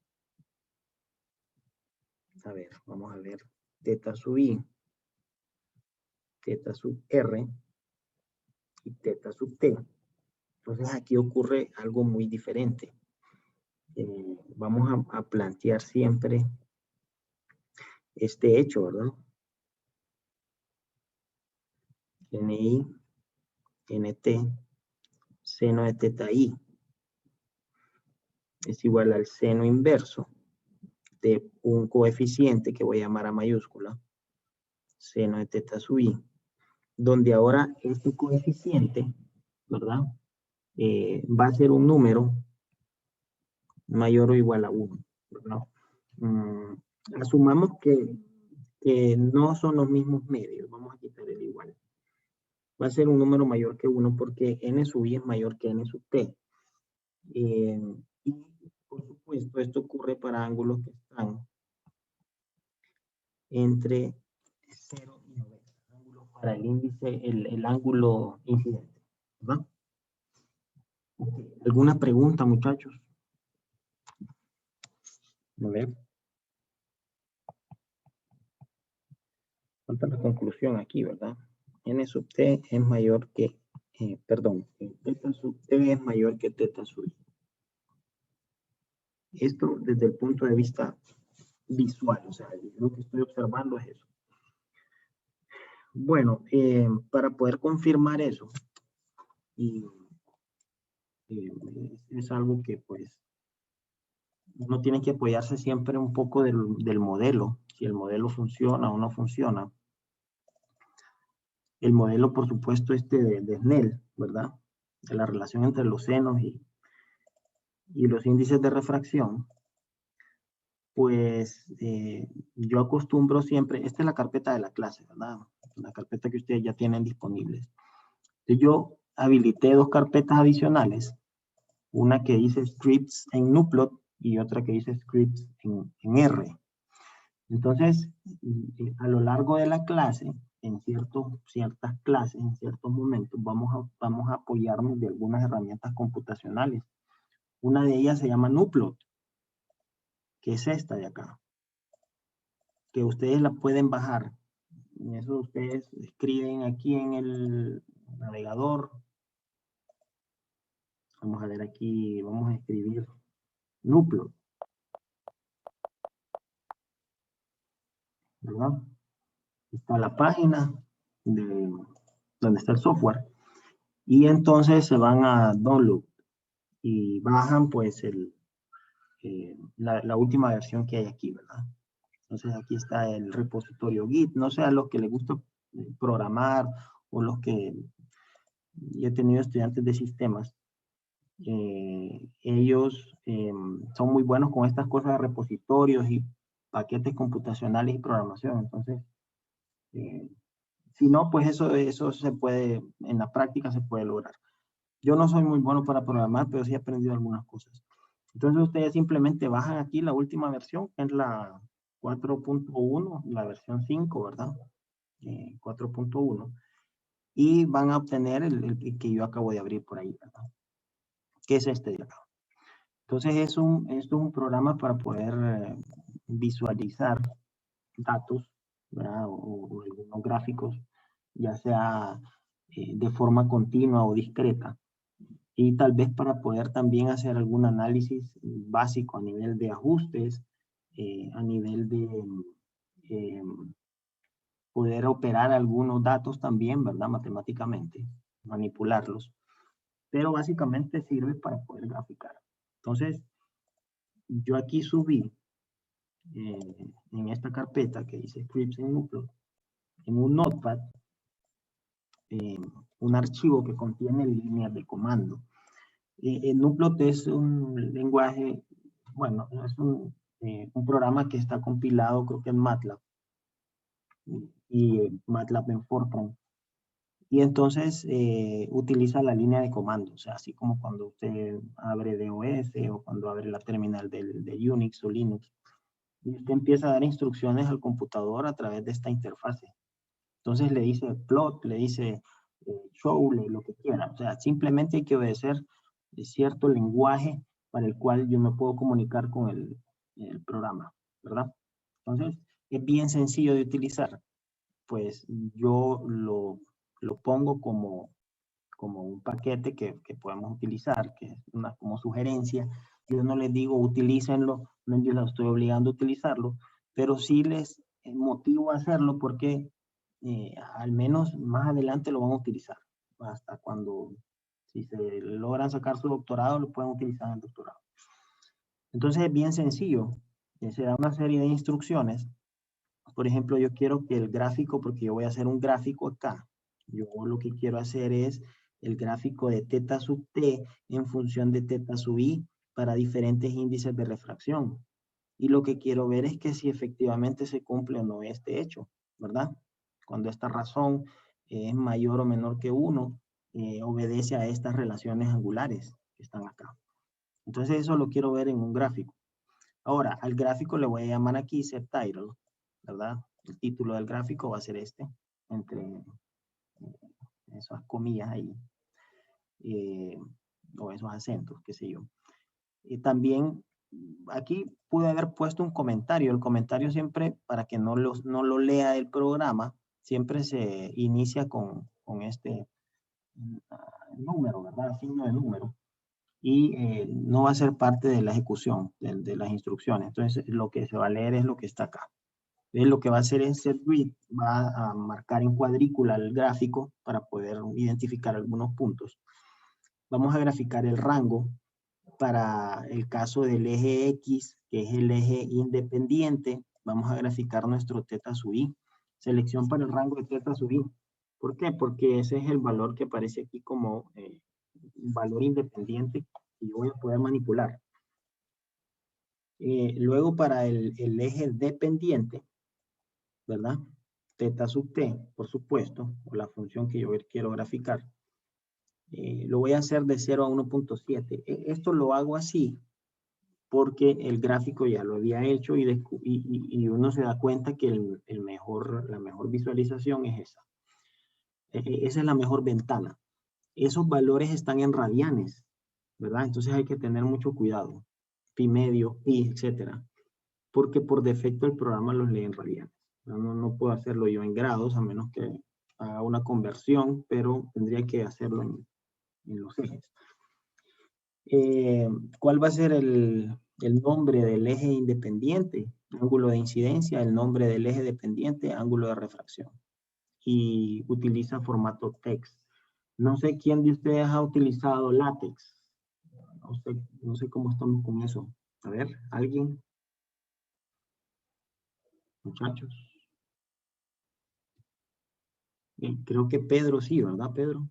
A ver, vamos a ver teta sub i, teta sub r y teta sub t. Entonces aquí ocurre algo muy diferente. Vamos a plantear siempre este hecho, ¿verdad? NI, NT, seno de teta i es igual al seno inverso de un coeficiente que voy a llamar a mayúscula, seno de teta sub i, donde ahora este coeficiente, ¿verdad? va a ser un número mayor o igual a 1, ¿verdad? Asumamos que no son los mismos medios. Vamos a quitar el igual. Va a ser un número mayor que 1 porque n sub i es mayor que n sub t. Y por supuesto, esto ocurre para ángulos que están entre 0 y 90. Ángulos para el índice, el ángulo incidente, ¿verdad? Okay. ¿Alguna pregunta, muchachos? A ver. Falta la conclusión aquí, ¿verdad? N sub t es mayor que, teta sub t es mayor que teta sub i. Esto desde el punto de vista visual, o sea, lo que estoy observando es eso. Bueno, para poder confirmar eso, y es algo que pues uno tiene que apoyarse siempre un poco del modelo, si el modelo funciona o no funciona. El modelo, por supuesto, de Snell, ¿verdad? De la relación entre los senos y los índices de refracción. Pues yo acostumbro siempre, esta es la carpeta de la clase, ¿verdad? La carpeta que ustedes ya tienen disponibles. Entonces yo habilité 2 carpetas adicionales, una que dice scripts en Nuplot y otra que dice scripts en R. Entonces, a lo largo de la clase, en ciertas clases, en ciertos momentos, vamos a apoyarnos de algunas herramientas computacionales. Una de ellas se llama Nuplot, que es esta de acá, que ustedes la pueden bajar. En eso ustedes escriben aquí en el navegador. Vamos a ver aquí, vamos a escribir Nuplot, ¿verdad? Está la página de donde está el software. Y entonces se van a download y bajan pues la última versión que hay aquí, ¿verdad? Entonces aquí está el repositorio Git. No sé a los que les gusta programar o los que yo he tenido estudiantes de sistemas. Ellos son muy buenos con estas cosas de repositorios y paquetes computacionales y programación. Entonces, si no, pues eso se puede, en la práctica se puede lograr. Yo no soy muy bueno para programar, pero sí he aprendido algunas cosas. Entonces ustedes simplemente bajan aquí la última versión, que es la 4.1, la versión 5, ¿verdad? 4.1. Y van a obtener el que yo acabo de abrir por ahí, ¿verdad? Que es este de acá. Entonces esto es un programa para poder visualizar datos, ¿verdad? O algunos gráficos, ya sea de forma continua o discreta. Y tal vez para poder también hacer algún análisis básico a nivel de ajustes, a nivel de poder operar algunos datos también, ¿verdad? Matemáticamente, manipularlos. Pero básicamente sirve para poder graficar. Entonces, yo aquí subí en esta carpeta que dice Scripts en Nuplot, en un Notepad, un archivo que contiene líneas de comando. Nuplot es un lenguaje, bueno, es un programa que está compilado creo que en MATLAB y MATLAB en Fortran. Y entonces utiliza la línea de comando, o sea, así como cuando usted abre DOS o cuando abre la terminal de Unix o Linux. Y usted empieza a dar instrucciones al computador a través de esta interfase. Entonces le dice plot, le dice show, lo que quiera. O sea, simplemente hay que obedecer cierto lenguaje para el cual yo me puedo comunicar con el programa, ¿verdad? Entonces, es bien sencillo de utilizar. Pues yo lo pongo como un paquete que podemos utilizar, que es como sugerencia. Yo no les digo utilícenlo, no yo los estoy obligando a utilizarlo, pero sí les motivo a hacerlo porque al menos más adelante lo van a utilizar. Hasta cuando, si se logran sacar su doctorado, lo pueden utilizar en el doctorado. Entonces es bien sencillo. Se da una serie de instrucciones. Por ejemplo, yo quiero que el gráfico, porque yo voy a hacer un gráfico acá. Yo lo que quiero hacer es el gráfico de teta sub t en función de teta sub i para diferentes índices de refracción. Y lo que quiero ver es que si efectivamente se cumple o no este hecho, ¿verdad? Cuando esta razón es mayor o menor que 1, obedece a estas relaciones angulares que están acá. Entonces eso lo quiero ver en un gráfico. Ahora, al gráfico le voy a llamar aquí set title, ¿verdad? El título del gráfico va a ser este, entre esas comillas ahí, o esos acentos, qué sé yo. Y también aquí pude haber puesto un comentario. El comentario siempre, para que no lo lea el programa, siempre se inicia con este número, ¿verdad? Signo de número. Y no va a ser parte de la ejecución de las instrucciones. Entonces, lo que se va a leer es lo que está acá. Entonces, lo que va a hacer es setGrid, va a marcar en cuadrícula el gráfico para poder identificar algunos puntos. Vamos a graficar el rango para el caso del eje X, que es el eje independiente. Vamos a graficar nuestro teta sub i. Selección para el rango de teta sub i. ¿Por qué? Porque ese es el valor que aparece aquí como valor independiente y yo voy a poder manipular. Luego para el eje dependiente, ¿verdad? Teta sub t, por supuesto, o la función que yo quiero graficar. Lo voy a hacer de 0 a 1.7. Esto lo hago así porque el gráfico ya lo había hecho y uno se da cuenta que la mejor visualización es esa. Esa es la mejor ventana. Esos valores están en radianes, ¿verdad? Entonces hay que tener mucho cuidado. Pi medio, pi, etcétera. Porque por defecto el programa los lee en radianes. No puedo hacerlo yo en grados, a menos que haga una conversión, pero tendría que hacerlo en los ejes. ¿Cuál va a ser el nombre del eje independiente? Ángulo de incidencia. El nombre del eje dependiente, ángulo de refracción. Y utiliza formato text. No sé quién de ustedes ha utilizado látex. No sé cómo estamos con eso. A ver, ¿alguien? Muchachos. Bien, creo que Pedro sí, ¿verdad, Pedro?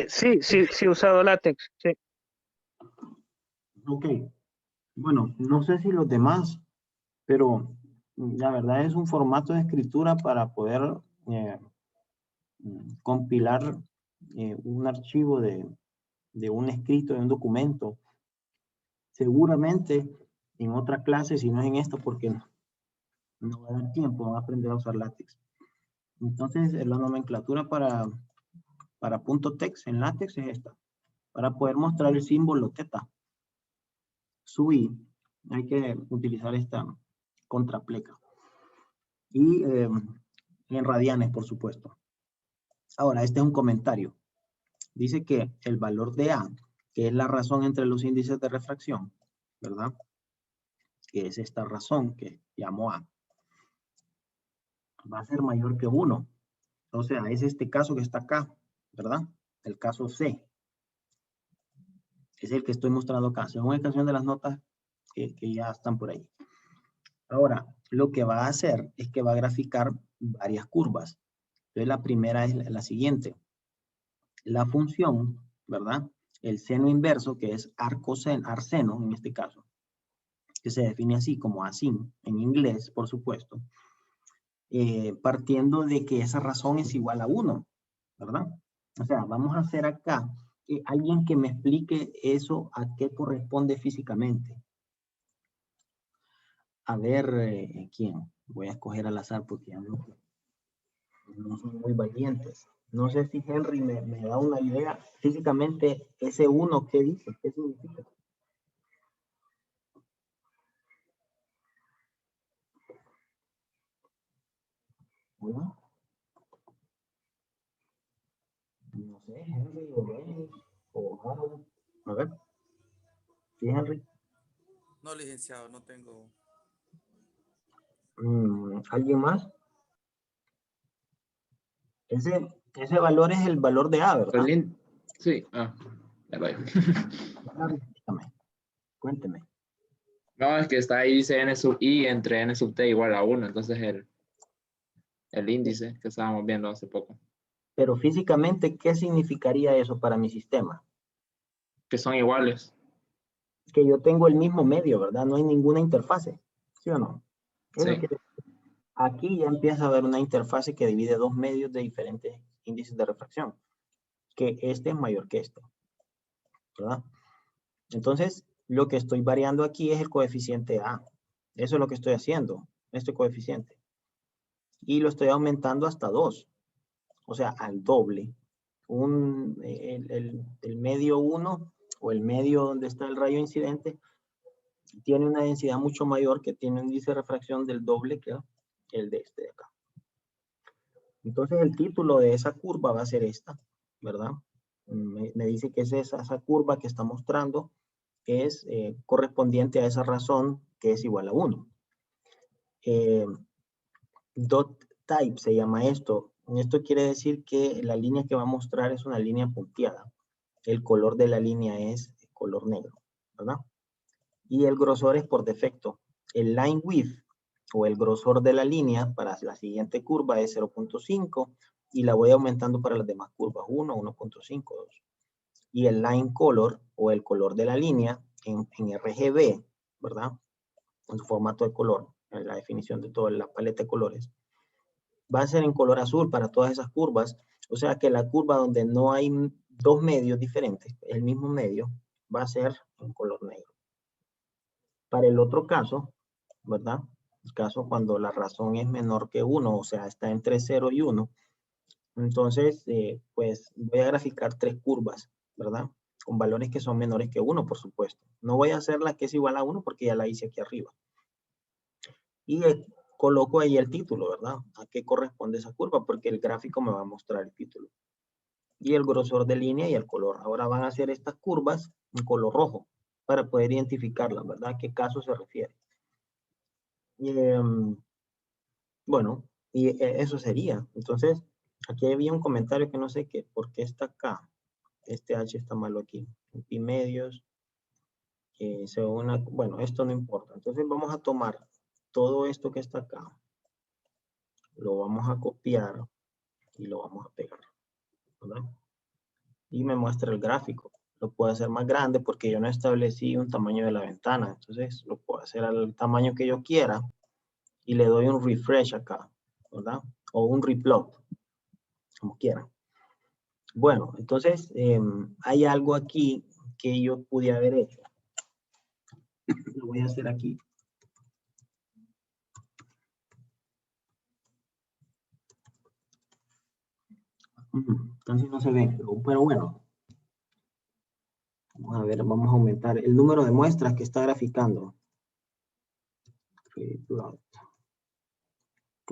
Sí he usado látex, sí. Ok. Bueno, no sé si los demás, pero la verdad es un formato de escritura para poder compilar un archivo de un escrito, de un documento. Seguramente en otra clase, si no es en esta, porque no va a dar tiempo, van a aprender a usar látex. Entonces, la nomenclatura para punto text en látex es esta. Para poder mostrar el símbolo teta sub i, hay que utilizar esta contrapleca. Y en radianes, por supuesto. Ahora, este es un comentario. Dice que el valor de A, que es la razón entre los índices de refracción, ¿verdad? Que es esta razón que llamo A, va a ser mayor que 1. O sea, es este caso que está acá, ¿verdad? El caso C. Es el que estoy mostrando acá, según la canción de las notas que ya están por ahí. Ahora, lo que va a hacer es que va a graficar varias curvas. Entonces, la primera es la siguiente. La función, ¿verdad? El seno inverso, que es arseno en este caso, que se define así como asin, en inglés, por supuesto, partiendo de que esa razón es igual a 1, ¿verdad? O sea, vamos a hacer acá alguien que me explique eso a qué corresponde físicamente. A ver, ¿quién? Voy a escoger al azar porque ya no son muy valientes. No sé si Henry me da una idea. Físicamente, ese 1, ¿qué dice? ¿Qué significa? Bueno, no sé, Henry o Benny o Harold. A ver. ¿Sí, Henry? No, licenciado, no tengo. ¿Alguien más? Ese valor es el valor de A, ¿verdad? Sí, ya lo digo. Cuénteme. No, es que está ahí, dice n sub i entre n sub t igual a 1, entonces el índice que estábamos viendo hace poco. Pero físicamente, ¿qué significaría eso para mi sistema? Que son iguales. Que yo tengo el mismo medio, ¿verdad? No hay ninguna interfase, ¿sí o no? Eso Sí. quiere decir, aquí ya empieza a haber una interfase que divide dos medios de diferentes índices de refracción, que este es mayor que este, ¿verdad? Entonces, lo que estoy variando aquí es el coeficiente A. Eso es lo que estoy haciendo, este coeficiente. Y lo estoy aumentando hasta 2, o sea, al doble. El medio 1 o el medio donde está el rayo incidente tiene una densidad mucho mayor, que tiene un índice de refracción del doble que el de este de acá. Entonces el título de esa curva va a ser esta, ¿verdad? Me dice que es esa curva que está mostrando, que es correspondiente a esa razón que es igual a 1. Dot type se llama esto. Esto quiere decir que la línea que va a mostrar es una línea punteada. El color de la línea es color negro, ¿verdad? Y el grosor es por defecto. El line width o el grosor de la línea para la siguiente curva es 0.5 y la voy aumentando para las demás curvas, 1, 1.5, 2. Y el line color o el color de la línea en RGB, ¿verdad? En su formato de color, en la definición de toda la paleta de colores, va a ser en color azul para todas esas curvas. O sea que la curva donde no hay dos medios diferentes, el mismo medio, va a ser en color negro. Para el otro caso, ¿verdad? El caso cuando la razón es menor que 1, o sea, está entre 0 y 1. Entonces, pues voy a graficar tres curvas, ¿verdad? Con valores que son menores que 1, por supuesto. No voy a hacer la que es igual a 1 porque ya la hice aquí arriba. Y coloco ahí el título, ¿verdad? ¿A qué corresponde esa curva? Porque el gráfico me va a mostrar el título. Y el grosor de línea y el color. Ahora van a ser estas curvas en color rojo para poder identificarlas, ¿verdad? ¿A qué caso se refiere? Bueno, y eso sería. Entonces, aquí había un comentario que no sé qué, por qué está acá. Este H está malo aquí. En pi medios. Bueno, esto no importa. Entonces vamos a tomar todo esto que está acá. Lo vamos a copiar y lo vamos a pegar, ¿verdad? Y me muestra el gráfico. Lo puedo hacer más grande porque yo no establecí un tamaño de la ventana. Entonces lo puedo hacer al tamaño que yo quiera y le doy un refresh acá, ¿verdad? O un replot, como quieran. Bueno, entonces hay algo aquí que yo pude haber hecho. Lo voy a hacer aquí. Casi no se ve, pero bueno. Vamos a ver, vamos a aumentar el número de muestras que está graficando.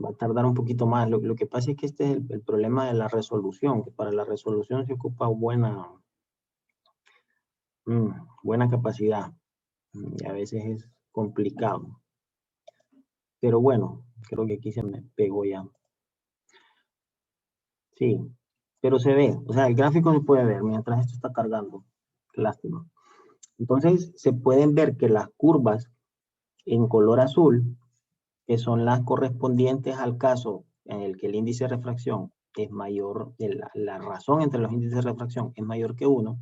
Va a tardar un poquito más. Lo que pasa es que este es el problema de la resolución, que para la resolución se ocupa buena capacidad. Y a veces es complicado. Pero bueno, creo que aquí se me pegó ya. Sí, pero se ve. O sea, el gráfico se puede ver mientras esto está cargando. Qué lástima. Entonces, se pueden ver que las curvas en color azul, que son las correspondientes al caso en el que el índice de refracción es mayor, la razón entre los índices de refracción es mayor que 1,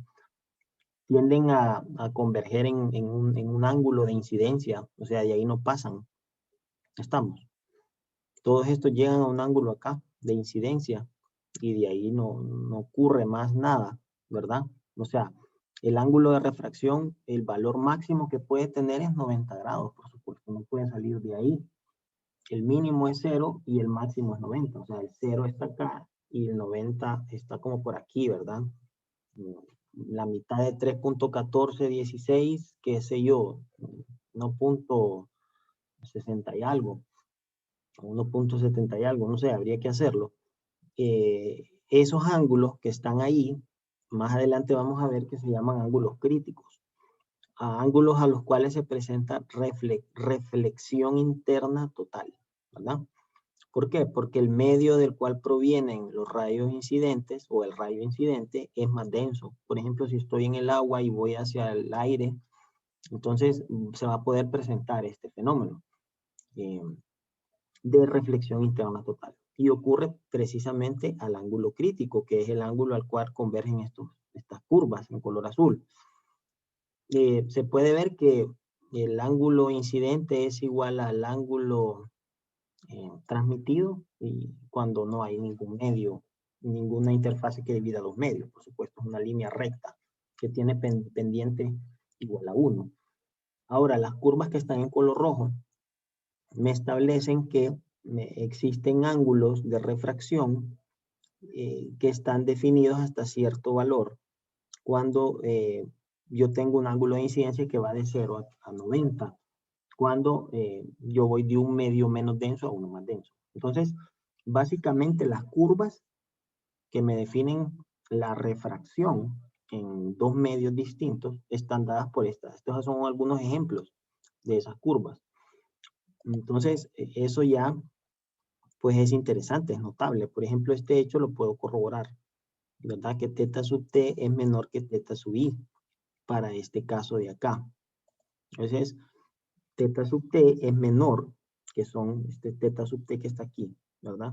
tienden a converger en un ángulo de incidencia, o sea, de ahí no pasan. Estamos. Todos estos llegan a un ángulo acá de incidencia y de ahí no ocurre más nada, ¿verdad? O sea, el ángulo de refracción, el valor máximo que puede tener es 90 grados, por supuesto, no puede salir de ahí. El mínimo es 0 y el máximo es 90, o sea, el 0 está acá y el 90 está como por aquí, ¿verdad? La mitad de 3.1416, qué sé yo, 1.60 y algo, 1.70 y algo, no sé, habría que hacerlo. Esos ángulos que están ahí, más adelante vamos a ver que se llaman ángulos críticos. Ángulos a los cuales se presenta reflexión interna total, ¿verdad? ¿Por qué? Porque el medio del cual provienen los rayos incidentes o el rayo incidente es más denso. Por ejemplo, si estoy en el agua y voy hacia el aire, entonces se va a poder presentar este fenómeno. de reflexión interna total. Y ocurre precisamente al ángulo crítico, que es el ángulo al cual convergen estas curvas en color azul. Se puede ver que el ángulo incidente es igual al ángulo transmitido, y cuando no hay ningún medio, ninguna interfase que divida los medios. Por supuesto, es una línea recta que tiene pendiente igual a 1. Ahora, las curvas que están en color rojo me establecen que existen ángulos de refracción que están definidos hasta cierto valor. Cuando yo tengo un ángulo de incidencia que va de 0 a 90, cuando yo voy de un medio menos denso a uno más denso. Entonces, básicamente las curvas que me definen la refracción en dos medios distintos están dadas por estas. Estos son algunos ejemplos de esas curvas. Entonces, eso ya, pues es interesante, es notable. Por ejemplo, este hecho lo puedo corroborar, ¿verdad? Que teta sub t es menor que teta sub i para este caso de acá. Entonces, teta sub t es menor, que son este teta sub t que está aquí, ¿verdad?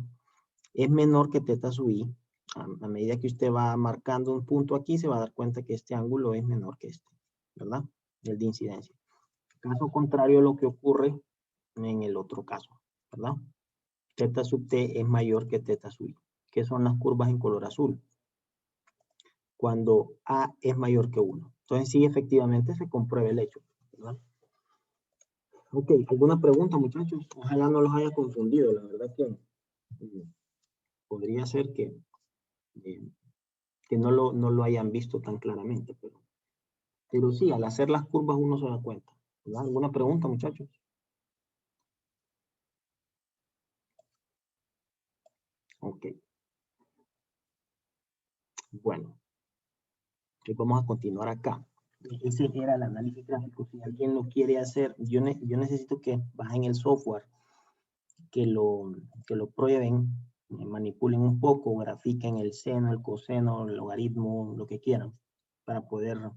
Es menor que teta sub i. A medida que usted va marcando un punto aquí, se va a dar cuenta que este ángulo es menor que este, ¿verdad? El de incidencia. Caso contrario a lo que ocurre en el otro caso, ¿verdad? Teta sub t es mayor que teta sub i, que son las curvas en color azul, cuando a es mayor que 1. Entonces sí, efectivamente se comprueba el hecho, ¿verdad? Ok, ¿alguna pregunta, muchachos? Ojalá no los haya confundido, la verdad que podría ser que no lo hayan visto tan claramente, pero sí, al hacer las curvas uno se da cuenta, ¿verdad? ¿Alguna pregunta, muchachos? Ok. Bueno, vamos a continuar acá. Ese era el análisis gráfico. Si alguien lo quiere hacer, yo necesito que bajen el software, que lo prueben, manipulen un poco, grafiquen el seno, el coseno, el logaritmo, lo que quieran, para poder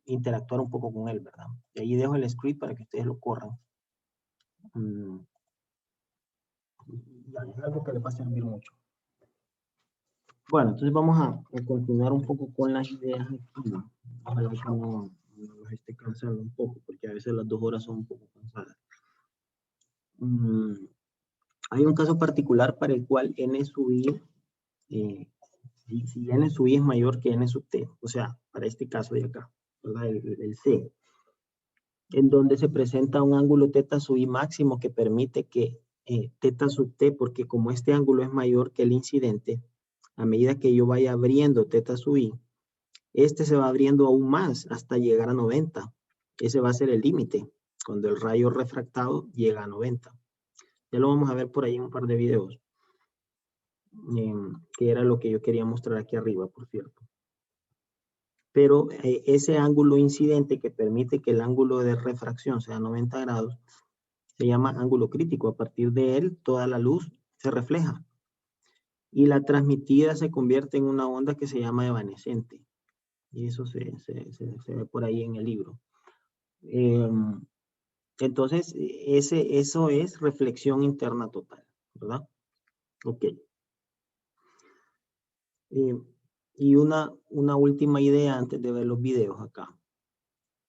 interactuar un poco con él, ¿verdad? Y ahí dejo el script para que ustedes lo corran. Es algo que les va a servir mucho. Bueno, entonces vamos a continuar un poco con las ideas aquí. Ojalá que no nos esté cansando un poco, porque a veces las 2 horas son un poco cansadas. Hay un caso particular para el cual n sub i, si n sub i es mayor que n sub t, o sea, para este caso de acá, ¿verdad? El C, en donde se presenta un ángulo teta sub i máximo que permite que teta sub t, porque como este ángulo es mayor que el incidente, a medida que yo vaya abriendo teta sub i, este se va abriendo aún más hasta llegar a 90. Ese va a ser el límite, cuando el rayo refractado llega a 90. Ya lo vamos a ver por ahí en un par de videos, que era lo que yo quería mostrar aquí arriba, por cierto. Pero ese ángulo incidente que permite que el ángulo de refracción sea 90 grados, se llama ángulo crítico. A partir de él, toda la luz se refleja. Y la transmitida se convierte en una onda que se llama evanescente. Y eso se ve por ahí en el libro. Entonces, eso es reflexión interna total, ¿verdad? Ok. Y una última idea antes de ver los videos acá.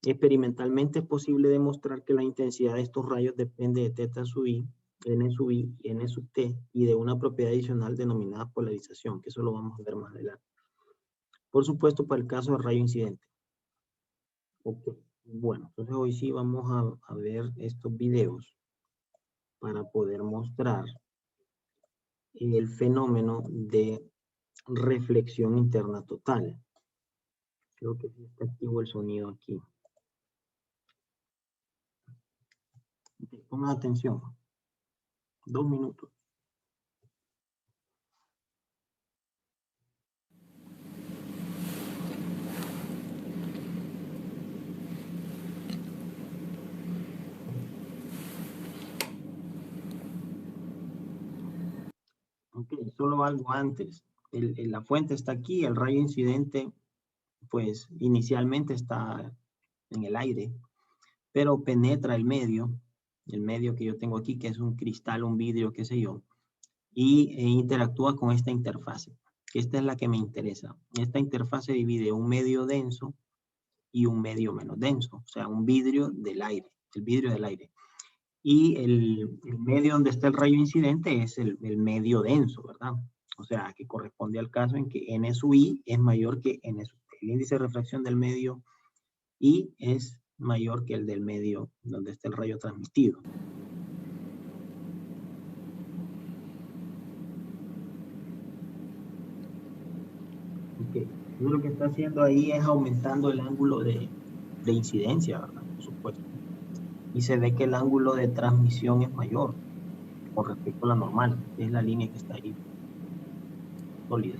Experimentalmente es posible demostrar que la intensidad de estos rayos depende de teta sub i, n sub i y n sub t, y de una propiedad adicional denominada polarización, que eso lo vamos a ver más adelante. Por supuesto, para el caso de rayo incidente. Ok, bueno, entonces hoy sí vamos a ver estos videos para poder mostrar el fenómeno de reflexión interna total. Creo que sí está activo el sonido aquí. Okay, pongan atención. 2 minutos. Ok, solo algo antes. La fuente está aquí, el rayo incidente, pues inicialmente está en el aire, pero penetra el medio el medio que yo tengo aquí, que es un cristal, un vidrio, qué sé yo, y interactúa con esta interfase. Esta es la que me interesa. Esta interfase divide un medio denso y un medio menos denso, o sea, un vidrio del aire, el vidrio del aire. Y el medio donde está el rayo incidente es el medio denso, ¿verdad? O sea, que corresponde al caso en que N sub I es mayor que N sub T. El índice de refracción del medio I es mayor que el del medio donde está el rayo transmitido. Okay. Lo que está haciendo ahí es aumentando el ángulo de incidencia, ¿verdad? Por supuesto. Y se ve que el ángulo de transmisión es mayor con respecto a la normal, que es la línea que está ahí sólida.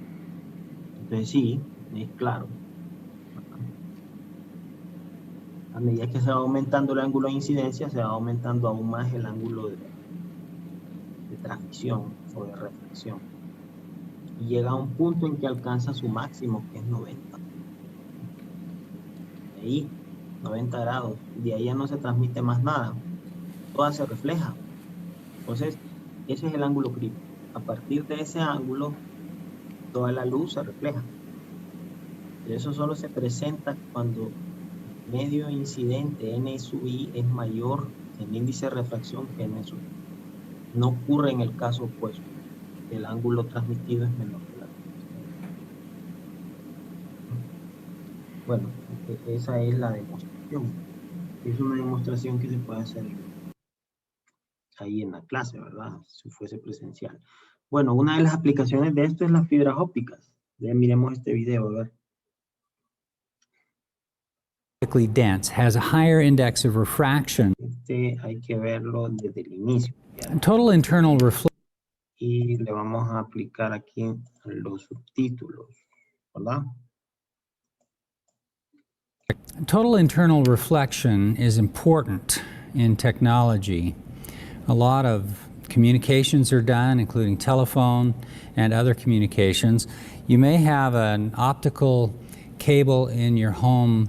Entonces sí, es claro. A medida que se va aumentando el ángulo de incidencia, se va aumentando aún más el ángulo de transmisión o de reflexión. Y llega a un punto en que alcanza su máximo, que es 90. De ahí, 90 grados. De ahí ya no se transmite más nada. Toda se refleja. Entonces, ese es el ángulo crítico. A partir de ese ángulo, toda la luz se refleja. Y eso solo se presenta cuando el medio incidente N sub I es mayor en índice de refracción que N sub I. No ocurre en el caso opuesto. El ángulo transmitido es menor que la transmisión. Bueno, esa es la demostración. Es una demostración que se puede hacer ahí en la clase, ¿verdad? Si fuese presencial. Bueno, una de las aplicaciones de esto es las fibras ópticas. Miremos este video, a ver. Dense, has a higher index of refraction. Hay que verlo desde el inicio. Total internal reflection. Y le vamos a aplicar aquí los subtítulos, ¿verdad? Total internal reflection is important in technology. A lot of communications are done, including telephone and other communications. You may have an optical cable in your home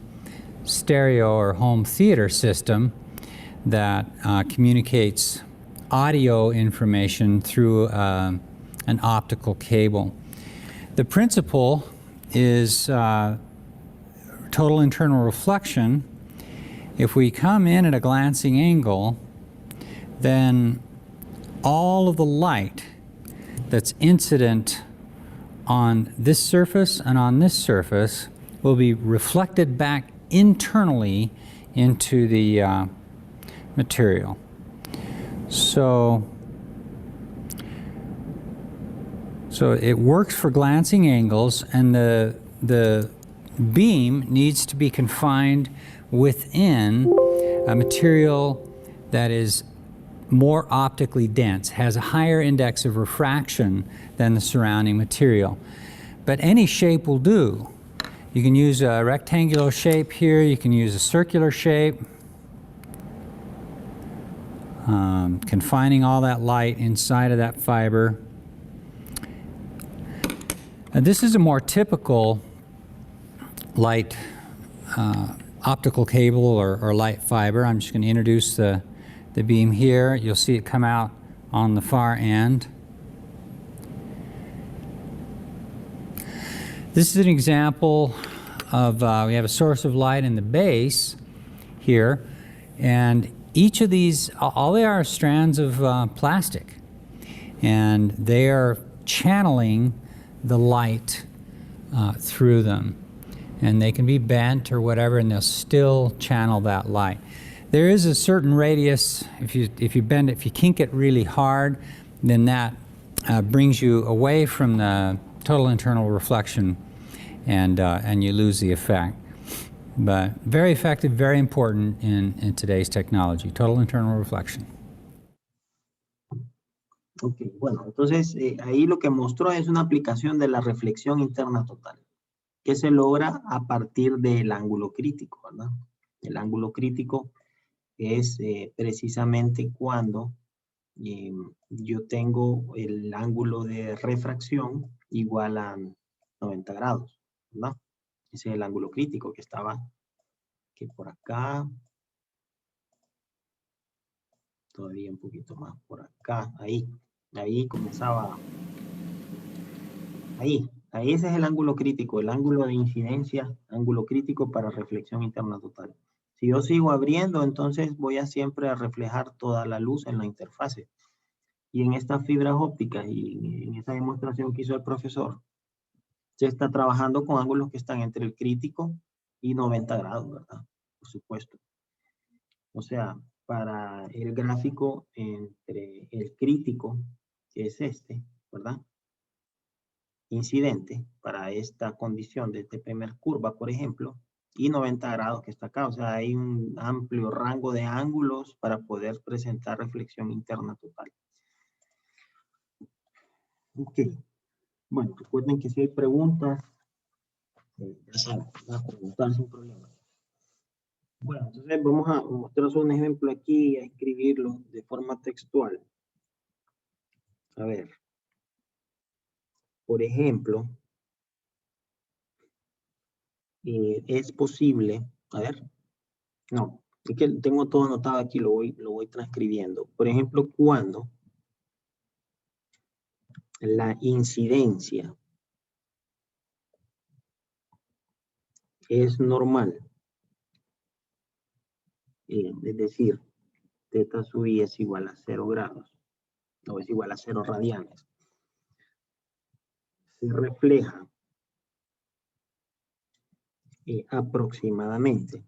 stereo or home theater system that communicates audio information through an optical cable. The principle is total internal reflection. If we come in at a glancing angle, then all of the light that's incident on this surface and on this surface will be reflected back internally into the material. So it works for glancing angles, and the beam needs to be confined within a material that is more optically dense, has a higher index of refraction than the surrounding material. But any shape will do. You can use a rectangular shape here, you can use a circular shape, confining all that light inside of that fiber. Now, this is a more typical light optical cable or light fiber. I'm just going to introduce the beam here. You'll see it come out on the far end. This is an example of, we have a source of light in the base here, and each of these, all they are strands of plastic, and they are channeling the light through them. And they can be bent or whatever, and they'll still channel that light. There is a certain radius. If you bend it, if you kink it really hard, then that brings you away from the total internal reflection, and you lose the effect. But very effective, very important in today's technology, total internal reflection. Ok, bueno, entonces ahí lo que mostró es una aplicación de la reflexión interna total, que se logra a partir del ángulo crítico, ¿verdad? El ángulo crítico es precisamente cuando yo tengo el ángulo de refracción igual a 90 grados, ¿verdad? Ese es el ángulo crítico que estaba, que por acá. todavía un poquito más por acá, ahí comenzaba, ahí ese es el ángulo crítico, el ángulo de incidencia, ángulo crítico para reflexión interna total. Si yo sigo abriendo, entonces voy a siempre a reflejar toda la luz en la interfase. Y en estas fibras ópticas y en esa demostración que hizo el profesor, se está trabajando con ángulos que están entre el crítico y 90 grados, ¿verdad? Por supuesto. O sea, para el gráfico entre el crítico, que es este, ¿verdad? Incidente, para esta condición de esta primera curva, por ejemplo, y 90 grados que está acá. O sea, hay un amplio rango de ángulos para poder presentar reflexión interna total. Ok. Bueno, recuerden que si hay preguntas, ya saben, van a preguntar sin problema. Bueno, entonces vamos a mostraros un ejemplo aquí y a escribirlo de forma textual. A ver. Por ejemplo, es posible, a ver, no, es que tengo todo anotado aquí, lo voy transcribiendo. Por ejemplo, cuando la incidencia es normal, es decir, teta sub i es igual a 0 grados, o es igual a 0 radianes, se refleja aproximadamente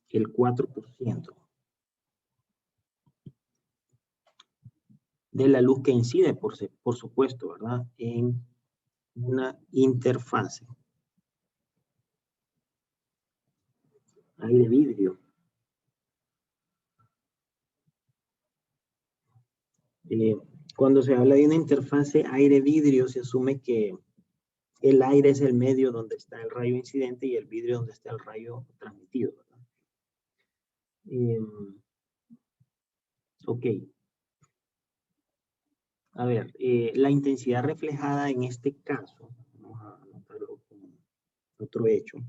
el 4% de la luz que incide, por supuesto, ¿verdad? En una interfase aire vidrio. Cuando se habla de una interfase aire vidrio, se asume que el aire es el medio donde está el rayo incidente y el vidrio donde está el rayo transmitido, ¿verdad? Ok. A ver, la intensidad reflejada en este caso, vamos a anotarlo con otro hecho.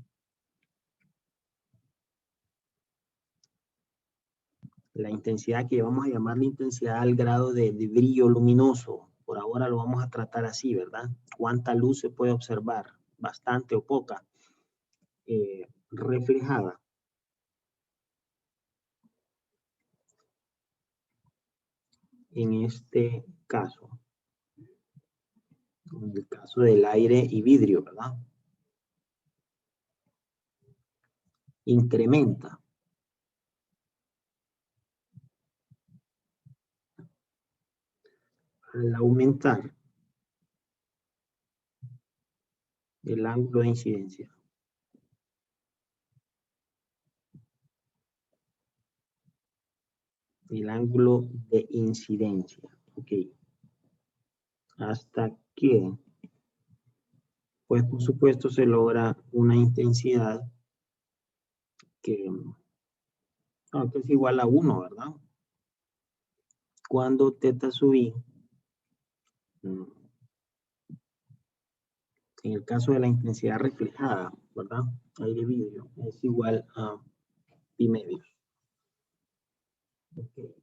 La intensidad que vamos a llamar la intensidad al grado de brillo luminoso. Por ahora lo vamos a tratar así, ¿verdad? ¿Cuánta luz se puede observar? Bastante o poca. Reflejada. En este caso. En el caso del aire y vidrio, ¿verdad? Incrementa. Al aumentar el ángulo de incidencia. El ángulo de incidencia. Ok. Hasta que, pues por supuesto, se logra una intensidad que es igual a 1, ¿verdad? Cuando teta sub i, en el caso de la intensidad reflejada, ¿verdad? Aire vidrio, es igual a pi medios. Okay.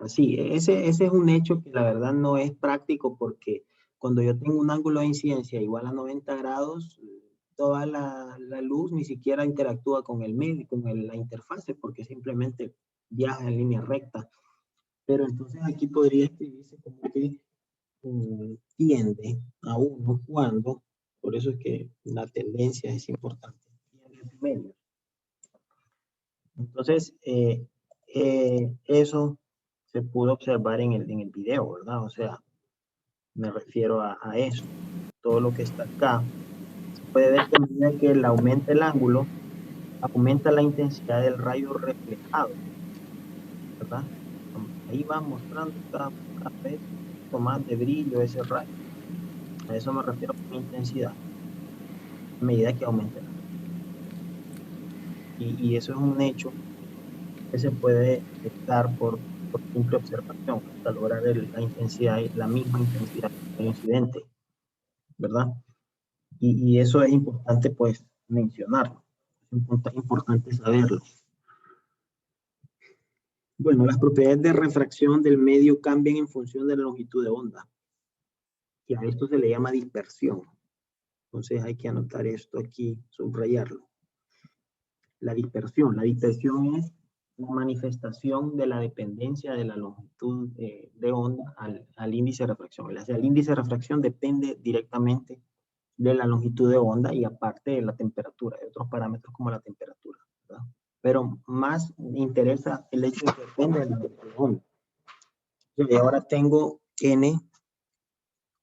Así, ese es un hecho que la verdad no es práctico porque cuando yo tengo un ángulo de incidencia igual a 90 grados, toda la luz ni siquiera interactúa con el medio, con la interfase, porque simplemente viaja en línea recta. Pero entonces aquí podría escribirse como que tiende a 1 cuando, por eso es que la tendencia es importante, tiende a medio. Entonces, eso se pudo observar en el video, ¿verdad? O sea, me refiero a eso. Todo lo que está acá. Se puede ver que a medida que él aumenta el ángulo, aumenta la intensidad del rayo reflejado, ¿verdad? Ahí va mostrando cada vez más de brillo ese rayo. A eso me refiero con intensidad. A medida que aumenta el ángulo. Y eso es un hecho que se puede detectar por simple observación hasta lograr la intensidad, la misma intensidad del incidente, ¿verdad? Y eso es importante, pues, mencionarlo. Es importante saberlo. Bueno, las propiedades de refracción del medio cambian en función de la longitud de onda. Y a esto se le llama dispersión. Entonces hay que anotar esto aquí, subrayarlo. La dispersión es la manifestación de la dependencia de la longitud de onda al índice de refracción. O sea, el índice de refracción depende directamente de la longitud de onda y aparte de la temperatura, de otros parámetros como la temperatura, ¿verdad? Pero más me interesa el hecho de que depende de la longitud de onda. Y ahora tengo n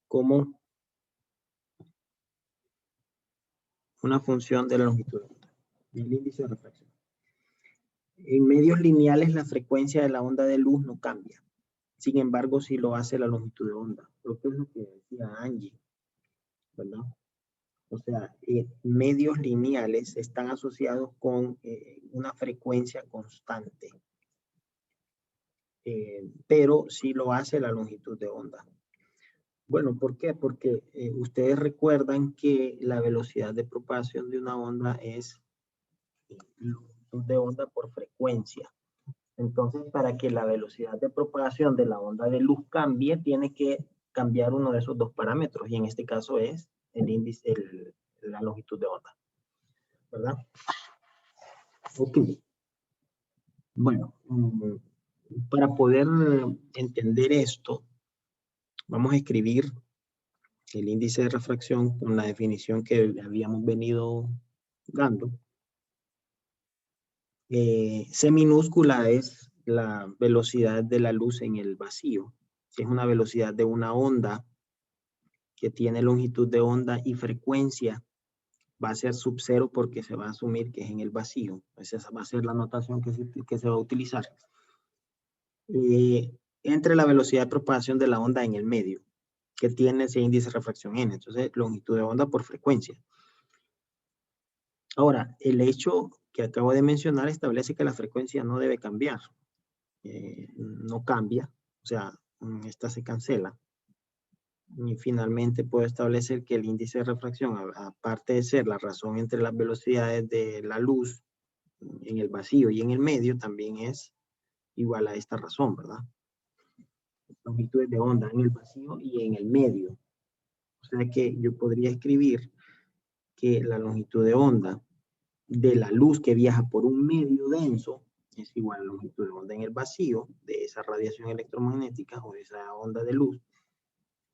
como una función de la longitud de onda, el índice de refracción. En medios lineales la frecuencia de la onda de luz no cambia. Sin embargo, sí lo hace la longitud de onda. Creo que es lo que decía Angie, ¿verdad? O sea, medios lineales están asociados con una frecuencia constante. Pero sí lo hace la longitud de onda. Bueno, ¿por qué? Porque ustedes recuerdan que la velocidad de propagación de una onda es longitud de onda por frecuencia. Entonces, para que la velocidad de propagación de la onda de luz cambie, tiene que cambiar uno de esos dos parámetros. Y en este caso es el índice, la longitud de onda. ¿Verdad? Ok. Bueno, para poder entender esto, vamos a escribir el índice de refracción con la definición que habíamos venido dando. C minúscula es la velocidad de la luz en el vacío. Es una velocidad de una onda que tiene longitud de onda y frecuencia. Va a ser sub cero porque se va a asumir que es en el vacío. Esa va a ser la notación que se va a utilizar. Entre la velocidad de propagación de la onda en el medio, que tiene ese índice de refracción n. Entonces, longitud de onda por frecuencia. Ahora, el hecho que acabo de mencionar establece que la frecuencia no debe cambiar. No cambia, o sea, esta se cancela. Y finalmente puedo establecer que el índice de refracción, aparte de ser la razón entre las velocidades de la luz en el vacío y en el medio, también es igual a esta razón, ¿verdad? Longitudes de onda en el vacío y en el medio. O sea que yo podría escribir que la longitud de onda de la luz que viaja por un medio denso es igual a la longitud de onda en el vacío de esa radiación electromagnética o de esa onda de luz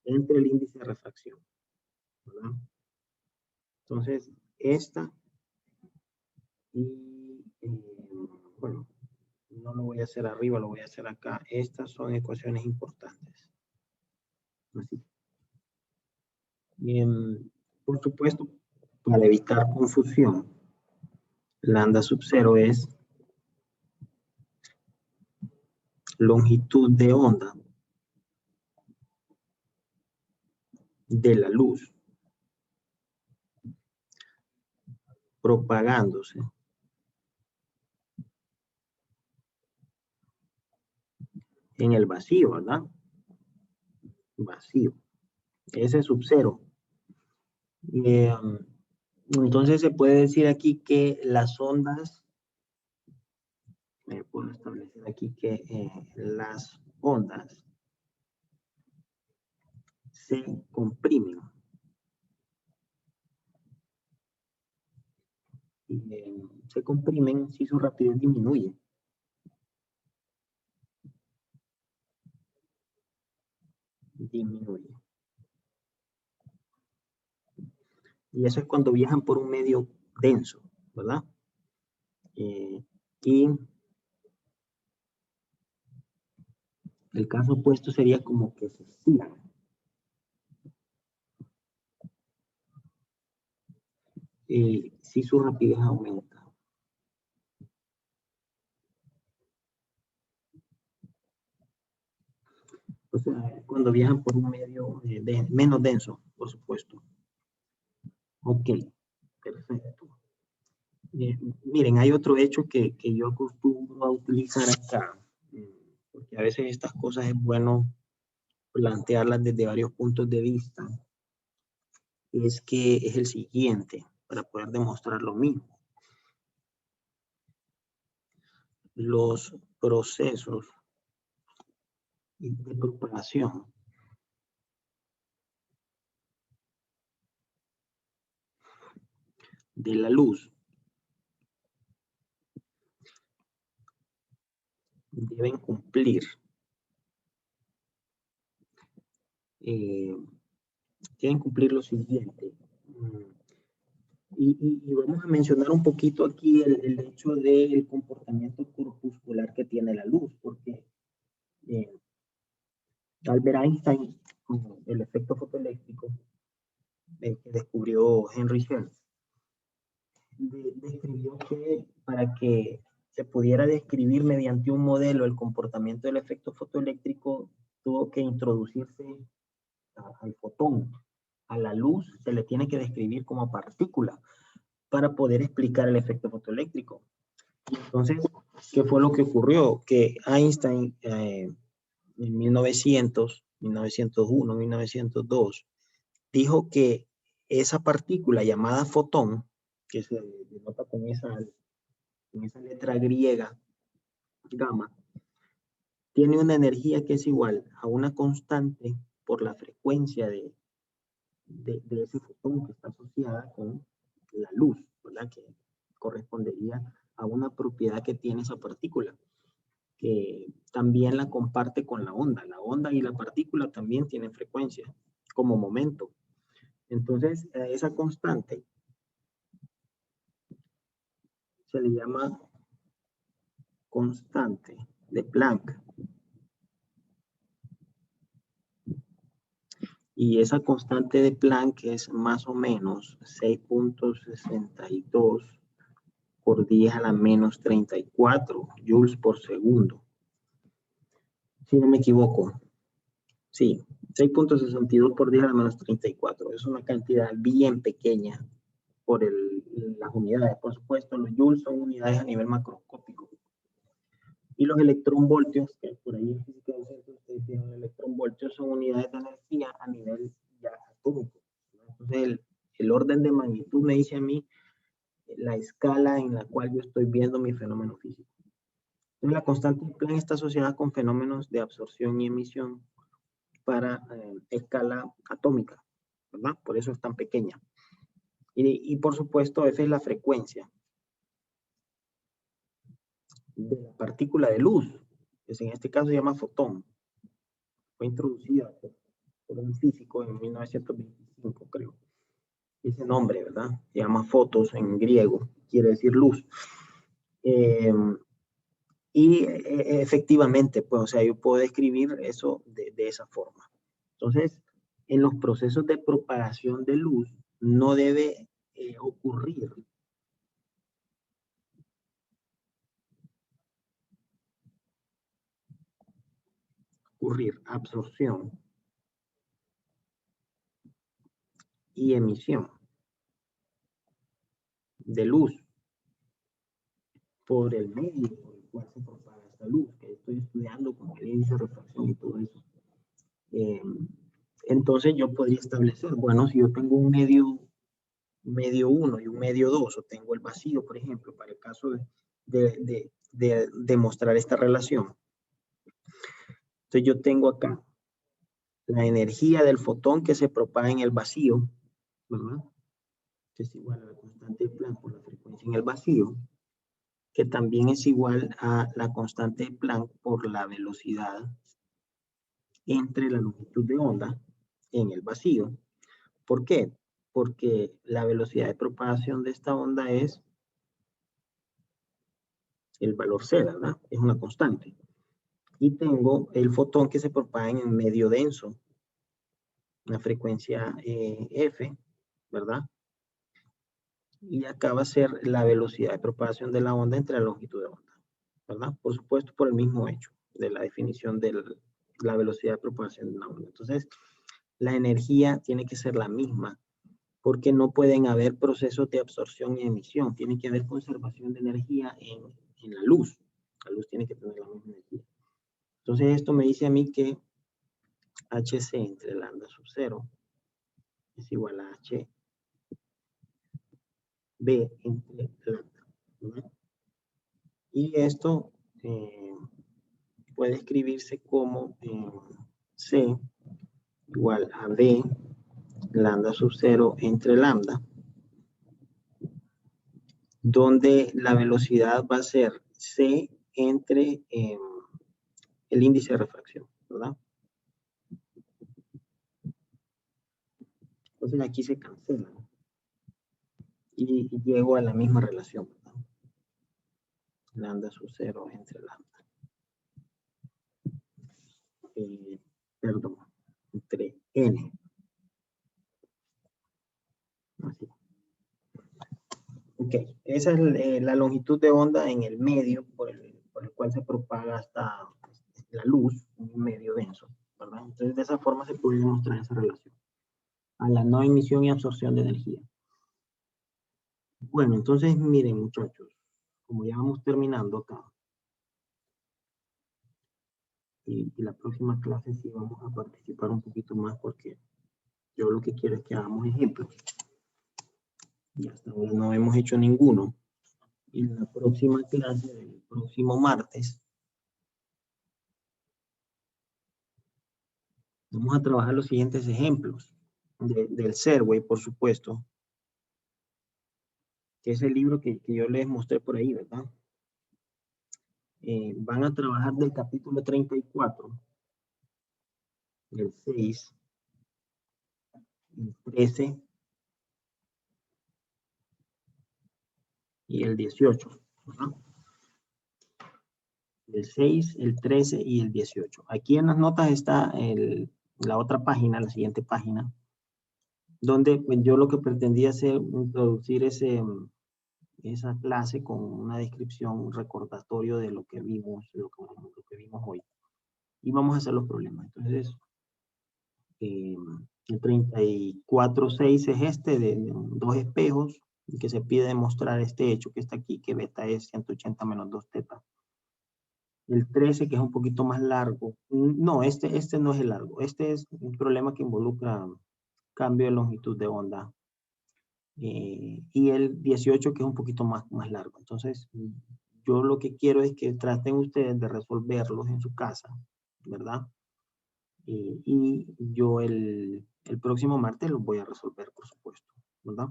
entre el índice de refracción, ¿verdad? Entonces, esta y, bueno, no lo voy a hacer arriba, lo voy a hacer acá. Estas son ecuaciones importantes. Así. Bien, por supuesto, para evitar confusión, lambda sub 0 es longitud de onda de la luz propagándose en el vacío, ¿verdad? Vacío. Ese es sub 0. Entonces se puede decir aquí que las ondas, me puedo establecer aquí que las ondas se comprimen. Se comprimen si su rapidez disminuye. Disminuye. Y eso es cuando viajan por un medio denso, ¿verdad? Y el caso opuesto sería como que se estiran. Si su rapidez aumenta. O sea, cuando viajan por un medio menos denso, por supuesto. Ok, perfecto. Miren, hay otro hecho que yo acostumbro a utilizar acá, porque a veces estas cosas es bueno plantearlas desde varios puntos de vista, es que es el siguiente. para poder demostrar lo mismo. Los procesos de propagación de la luz deben cumplir lo siguiente. Y vamos a mencionar un poquito aquí el hecho del comportamiento corpuscular que tiene la luz, porque Albert Einstein, con el efecto fotoeléctrico que descubrió Henry Hertz, describió que para que se pudiera describir mediante un modelo el comportamiento del efecto fotoeléctrico, tuvo que introducirse al fotón. A la luz se le tiene que describir como partícula para poder explicar el efecto fotoeléctrico. Entonces, ¿qué fue lo que ocurrió? Que Einstein en 1900, 1901, 1902, dijo que esa partícula llamada fotón, que se denota con esa letra griega, gamma, tiene una energía que es igual a una constante por la frecuencia de ese fotón que está asociada con la luz, ¿verdad? Que correspondería a una propiedad que tiene esa partícula, que también la comparte con la onda. La onda y la partícula también tienen frecuencia como momento. Entonces, a esa constante se le llama constante de Planck. Y esa constante de Planck es más o menos 6.62 por 10 a la menos 34 joules por segundo. Si no me equivoco. Sí, 6.62 por 10 a la menos 34. Es una cantidad bien pequeña por las unidades. Por supuesto, los joules son unidades a nivel macroscópico. Y los electronvoltios, que por ahí en física docente ustedes tienen electronvoltios, son unidades de energía a nivel ya atómico. Entonces, el orden de magnitud me dice a mí la escala en la cual yo estoy viendo mi fenómeno físico. Entonces, la constante de Planck está asociada con fenómenos de absorción y emisión para escala atómica, ¿verdad? Por eso es tan pequeña. Y por supuesto, esa es la frecuencia de la partícula de luz, que en este caso se llama fotón. Fue introducida por un físico en 1925, creo. Ese nombre, ¿verdad? Se llama fotos en griego, quiere decir luz. Efectivamente, pues, o sea, yo puedo describir eso de esa forma. Entonces, en los procesos de propagación de luz, no debe ocurrir absorción y emisión de luz por el medio por el cual se propaga esta luz, que estoy estudiando como el índice de refracción y todo eso. Entonces yo podría establecer, bueno, si yo tengo un medio 1 y un medio 2, o tengo el vacío, por ejemplo, para el caso de demostrar esta relación. Entonces yo tengo acá la energía del fotón que se propaga en el vacío, ¿verdad? Que es igual a la constante de Planck por la frecuencia en el vacío, que también es igual a la constante de Planck por la velocidad entre la longitud de onda en el vacío. ¿Por qué? Porque la velocidad de propagación de esta onda es el valor C, ¿verdad? Es una constante. Y tengo el fotón que se propaga en el medio denso, una frecuencia F, ¿verdad? Y acá va a ser la velocidad de propagación de la onda entre la longitud de onda, ¿verdad? Por supuesto, por el mismo hecho de la definición de la velocidad de propagación de una onda. Entonces, la energía tiene que ser la misma, porque no pueden haber procesos de absorción y emisión. Tiene que haber conservación de energía en la luz. La luz tiene que tener la misma energía. Entonces, esto me dice a mí que HC entre lambda sub 0 es igual a H B entre lambda, ¿verdad? Y esto puede escribirse como C igual a B lambda sub 0 entre lambda, donde la velocidad va a ser C entre el índice de refracción, ¿verdad? Entonces aquí se cancela, ¿no? Y llego a la misma relación, ¿verdad? Lambda sub 0 entre lambda. Perdón, entre n. Así. Ok, esa es la longitud de onda en el medio por el cual se propaga hasta la luz, en un medio denso, ¿verdad? Entonces de esa forma se puede demostrar esa relación a la no emisión y absorción de energía. Bueno, entonces miren muchachos, como ya vamos terminando acá, y la próxima clase sí vamos a participar un poquito más porque yo lo que quiero es que hagamos ejemplos. Y hasta ahora no hemos hecho ninguno. Y en la próxima clase, el próximo martes, vamos a trabajar los siguientes ejemplos del Serway, por supuesto, que es el libro que yo les mostré por ahí, ¿verdad? Van a trabajar del capítulo 34, el 6, el 13 y el 18, ¿verdad? El 6, el 13 y el 18. Aquí en las notas está la otra página, la siguiente página, donde pues, yo lo que pretendía hacer, introducir esa clase con una descripción, un recordatorio de lo que vimos, lo que vimos hoy. Y vamos a hacer los problemas. Entonces, el 34.6 es este de dos espejos, y que se pide demostrar este hecho que está aquí, que beta es 180 menos 2 teta. El 13, que es un poquito más largo. No, este no es el largo. Este es un problema que involucra cambio de longitud de onda. Y el 18, que es un poquito más largo. Entonces, yo lo que quiero es que traten ustedes de resolverlos en su casa, ¿verdad? Y yo el próximo martes los voy a resolver, por supuesto, ¿verdad?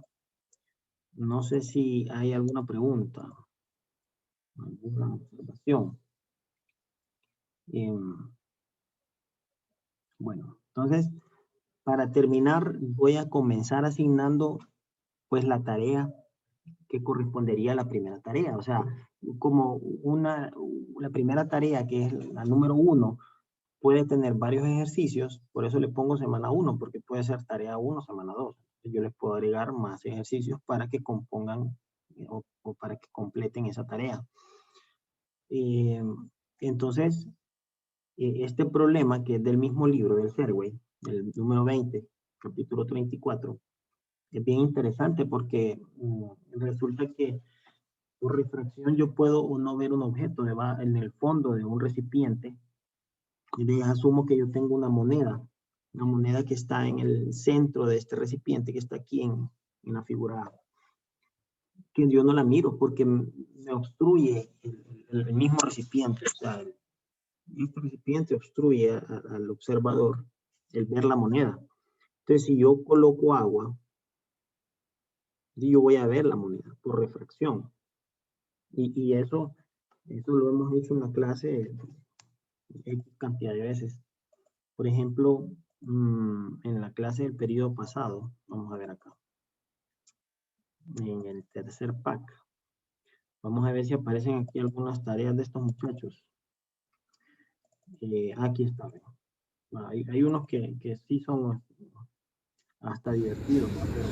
No sé si hay alguna pregunta, alguna observación. Bueno, entonces, para terminar, voy a comenzar asignando, pues, la tarea que correspondería a la primera tarea. O sea, como la primera tarea, que es la número 1, puede tener varios ejercicios, por eso le pongo semana 1, porque puede ser tarea 1, semana 2. Yo les puedo agregar más ejercicios para que compongan o para que completen esa tarea. Entonces, este problema, que es del mismo libro, del Serway, el número 20, capítulo 34, es bien interesante porque resulta que por refracción yo puedo o no ver un objeto en el fondo de un recipiente. Y asumo que yo tengo una moneda que está en el centro de este recipiente, que está aquí en la figura A, que yo no la miro porque me obstruye el mismo recipiente. O sea, este recipiente obstruye al observador el ver la moneda. Entonces, si yo coloco agua, yo voy a ver la moneda por refracción. Y eso lo hemos hecho en la clase cantidad de veces. Por ejemplo, en la clase del periodo pasado, vamos a ver acá, en el tercer pack, vamos a ver si aparecen aquí algunas tareas de estos muchachos. Aquí está. Hay unos que sí son hasta divertidos, ¿no? Pero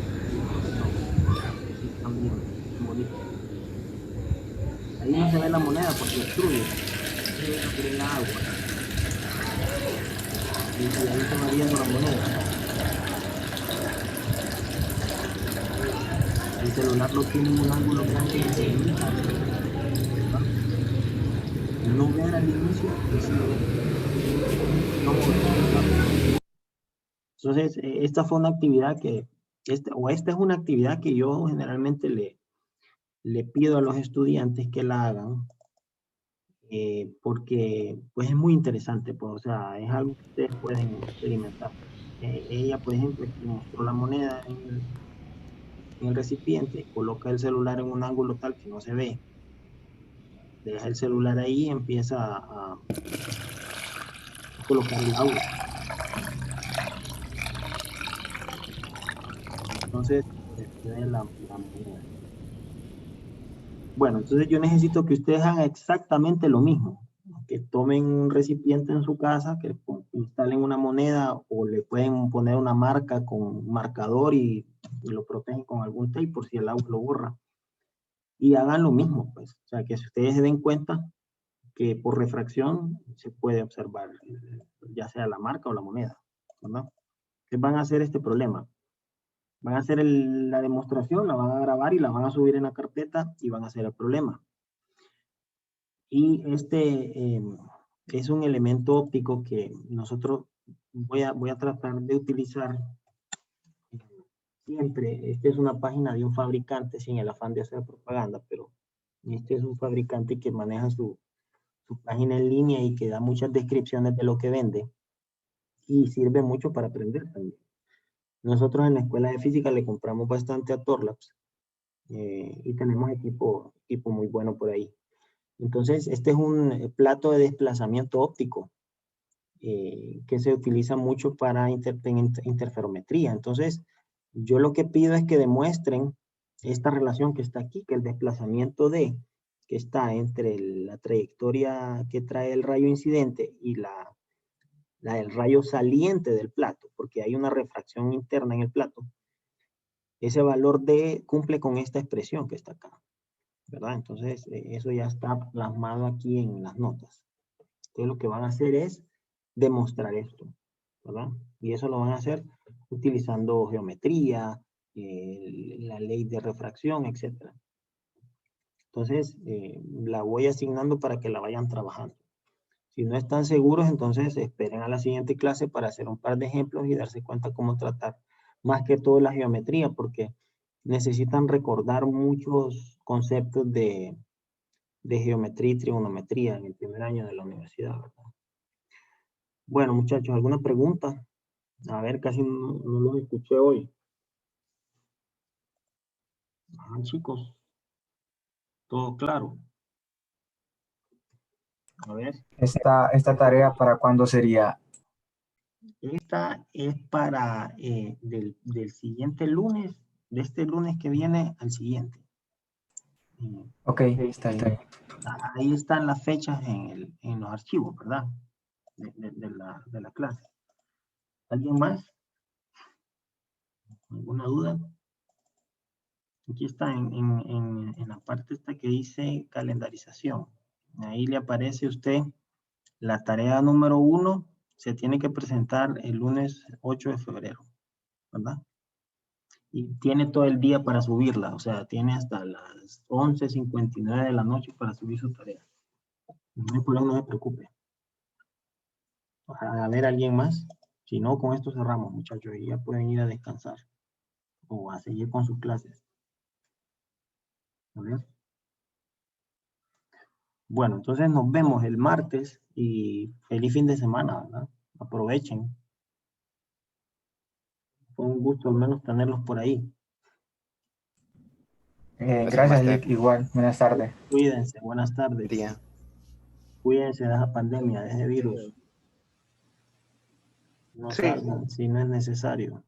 sí están bien bonitos. Ahí no se ve la moneda porque obstruye. Aquí la agua. Y ahí se va viendo la moneda. El celular no tiene un ángulo grande que se limita. No ver al inicio, no mover. Entonces, esta fue una actividad esta es una actividad que yo generalmente le le pido a los estudiantes que la hagan porque pues es muy interesante, pues, o sea, es algo que ustedes pueden experimentar. Ella, por ejemplo, aquí mostró la moneda en el recipiente, coloca el celular en un ángulo tal que no se ve, deja el celular ahí y empieza a colocar el agua. Entonces, tiene la moneda. Bueno, entonces yo necesito que ustedes hagan exactamente lo mismo. Que tomen un recipiente en su casa, que instalen una moneda o le pueden poner una marca con un marcador y lo protegen con algún tape por si el agua lo borra. Y hagan lo mismo, pues. O sea, que si ustedes se den cuenta que por refracción se puede observar ya sea la marca o la moneda, ¿verdad? Entonces van a hacer este problema. Van a hacer la demostración, la van a grabar y la van a subir en la carpeta y van a hacer el problema. Y este es un elemento óptico que nosotros voy a tratar de utilizar siempre. Esta es una página de un fabricante sin el afán de hacer propaganda, pero este es un fabricante que maneja su página en línea y que da muchas descripciones de lo que vende y sirve mucho para aprender también. Nosotros en la escuela de física le compramos bastante a Torlabs y tenemos equipo muy bueno por ahí. Entonces, este es un plato de desplazamiento óptico que se utiliza mucho para interferometría. Entonces, yo lo que pido es que demuestren esta relación que está aquí, que el desplazamiento D, que está entre la trayectoria que trae el rayo incidente y la del rayo saliente del plato, porque hay una refracción interna en el plato, ese valor D cumple con esta expresión que está acá, ¿verdad? Entonces, eso ya está plasmado aquí en las notas. Entonces, lo que van a hacer es demostrar esto, ¿verdad? Y eso lo van a hacer utilizando geometría, la ley de refracción, etc. Entonces, la voy asignando para que la vayan trabajando. Si no están seguros, entonces esperen a la siguiente clase para hacer un par de ejemplos y darse cuenta cómo tratar más que todo la geometría, porque necesitan recordar muchos conceptos de geometría y trigonometría en el primer año de la universidad, ¿verdad? Bueno, muchachos, ¿alguna pregunta? A ver, casi no los escuché hoy. Ajá, chicos. ¿Todo claro? A ver. Esta tarea, ¿para cuándo sería? Esta es para del siguiente lunes, de este lunes que viene al siguiente. Ok, está bien. Ahí están las fechas en los archivos, ¿verdad? De la clase. ¿Alguien más? ¿Alguna duda? Aquí está en la parte esta que dice calendarización. Ahí le aparece a usted la tarea número 1, se tiene que presentar el lunes 8 de febrero, ¿verdad? Y tiene todo el día para subirla, o sea, tiene hasta las 11:59 de la noche para subir su tarea. No hay problema, no se preocupe. A ver, ¿alguien más? Si no, con esto cerramos, muchachos, y ya pueden ir a descansar o a seguir con sus clases. A ver. Bueno, entonces nos vemos el martes y feliz fin de semana, ¿verdad? Aprovechen. Fue un gusto al menos tenerlos por ahí. Gracias, Lick. Igual. Buenas tardes. Cuídense, buenas tardes. Día. Cuídense de esa pandemia, de ese virus. No Sí. salgan si no es necesario.